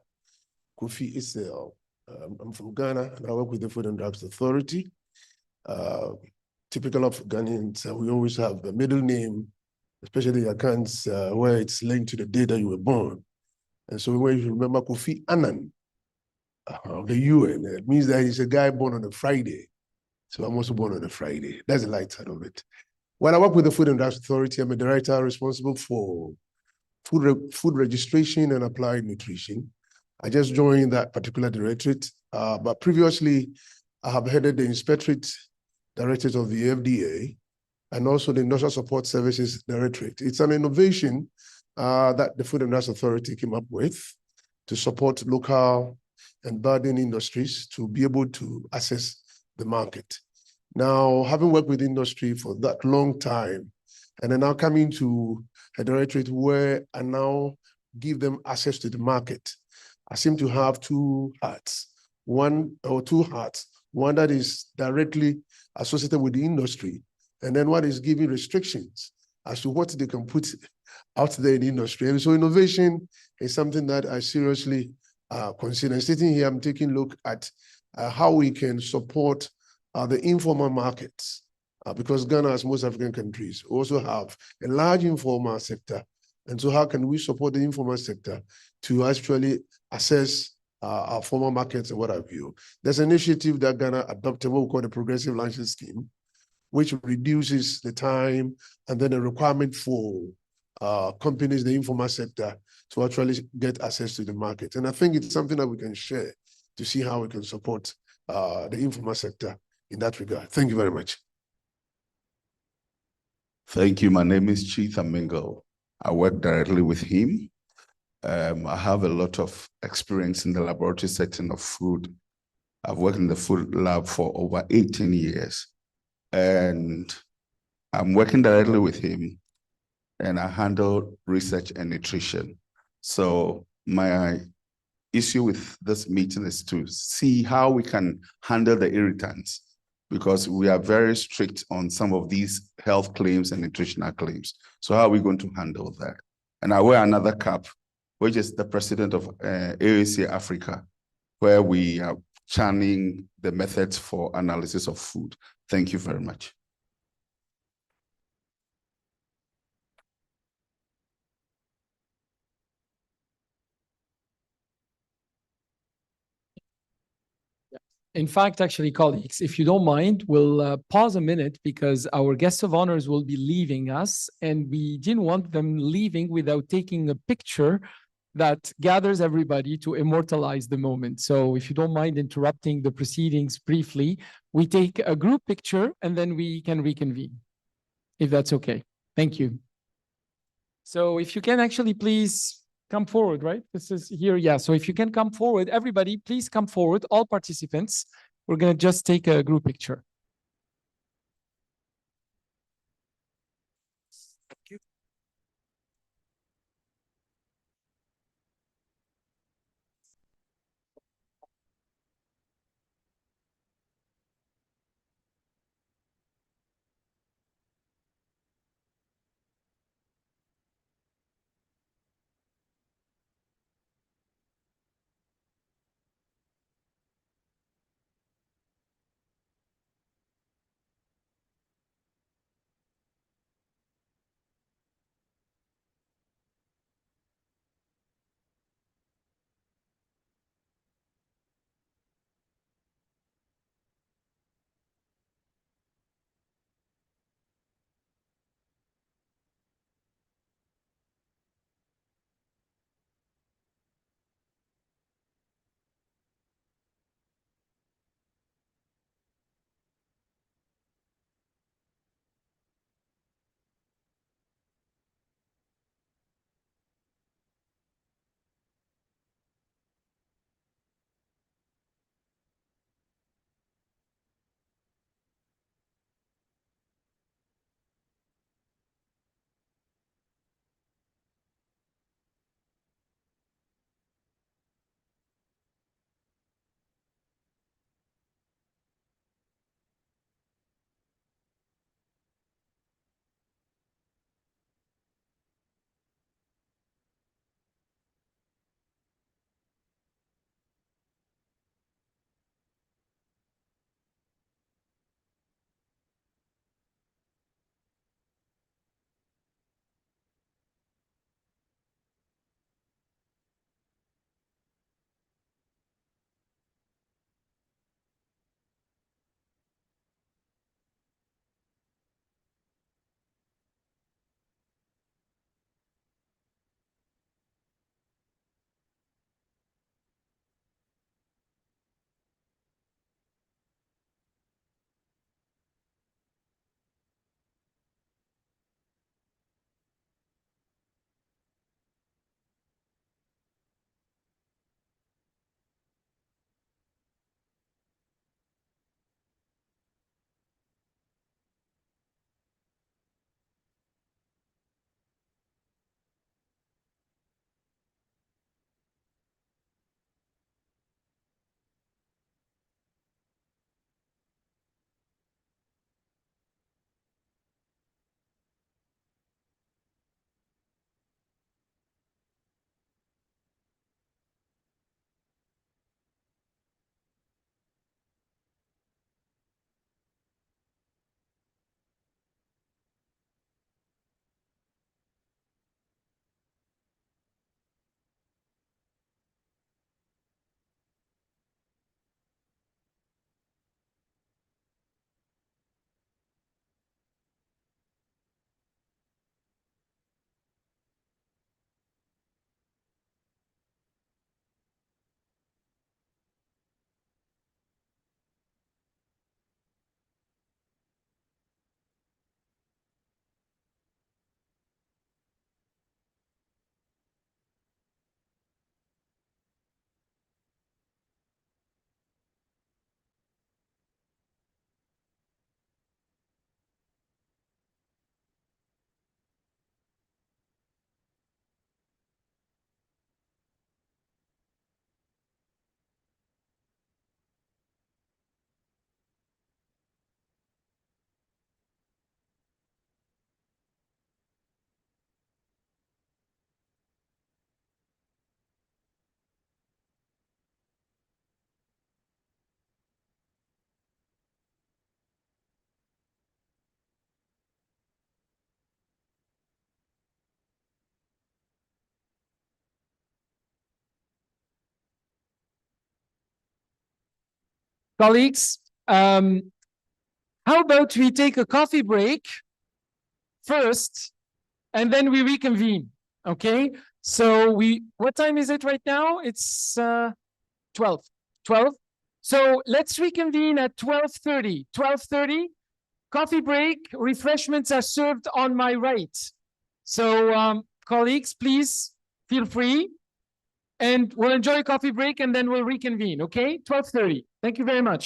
Kofi Isel. I'm from Ghana and I work with the Food and Drugs Authority. Typical of Ghanaians, we always have a middle name, especially accounts where it's linked to the day that you were born. And so when you remember Kofi Annan of the UN, it means that he's a guy born on a Friday. So I'm also born on a Friday. That's the light side of it. When I work with the Food and Drugs Authority, I'm a director responsible for food registration and applied nutrition. I just joined that particular directorate, but previously I have headed the Inspectorate Directorate of the FDA and also the Industrial Support Services Directorate. It's an innovation that the Food and Drugs Authority came up with to support local and budding industries to be able to access the market. Now, having worked with industry for that long time, and then now coming to a directorate where I now give them access to the market, I seem to have two hats. One that is directly associated with the industry, and then one is giving restrictions as to what they can put out there in the industry. And so innovation is something that I seriously consider. And sitting here, I'm taking a look at how we can support the informal markets, because Ghana, as most African countries, also have a large informal sector. And so how can we support the informal sector to actually assess our formal markets and what have you? There's an initiative that Ghana adopted, what we call the Progressive Launching Scheme, which reduces the time and then the requirement for companies, the informal sector, to actually get access to the market. And I think it's something that we can share to see how we can support the informal sector in that regard. Thank you very much. Thank you. My name is Chitha Mingle. I work directly with him. I have a lot of experience in the laboratory setting of food. I've worked in the food lab for over 18 years. And I'm working directly with him, and I handle research and nutrition. So my issue with this meeting is to see how we can handle the irritants, because we are very strict on some of these health claims and nutritional claims. So how are we going to handle that? And I wear another cap, which is the president of AAC Africa, where we are channeling the methods for analysis of food. Thank you very much. In fact, actually, colleagues, if you don't mind, we'll pause a minute because our guests of honors will be leaving us, and we didn't want them leaving without taking a picture that gathers everybody to immortalize the moment. So if you don't mind interrupting the proceedings briefly, we take a group picture and then we can reconvene, if that's okay. Thank you. So if you can actually please come forward, right? This is here, yeah. So if you can come forward, everybody, please come forward, all participants. We're gonna just take a group picture. Thank you. Colleagues, how about we take a coffee break first, and then we reconvene, okay? So what time is it right now? It's 12. So let's reconvene at 12:30. 12:30, coffee break, refreshments are served on my right. So colleagues, please feel free, and we'll enjoy a coffee break and then we'll reconvene, okay? 12:30. Thank you very much.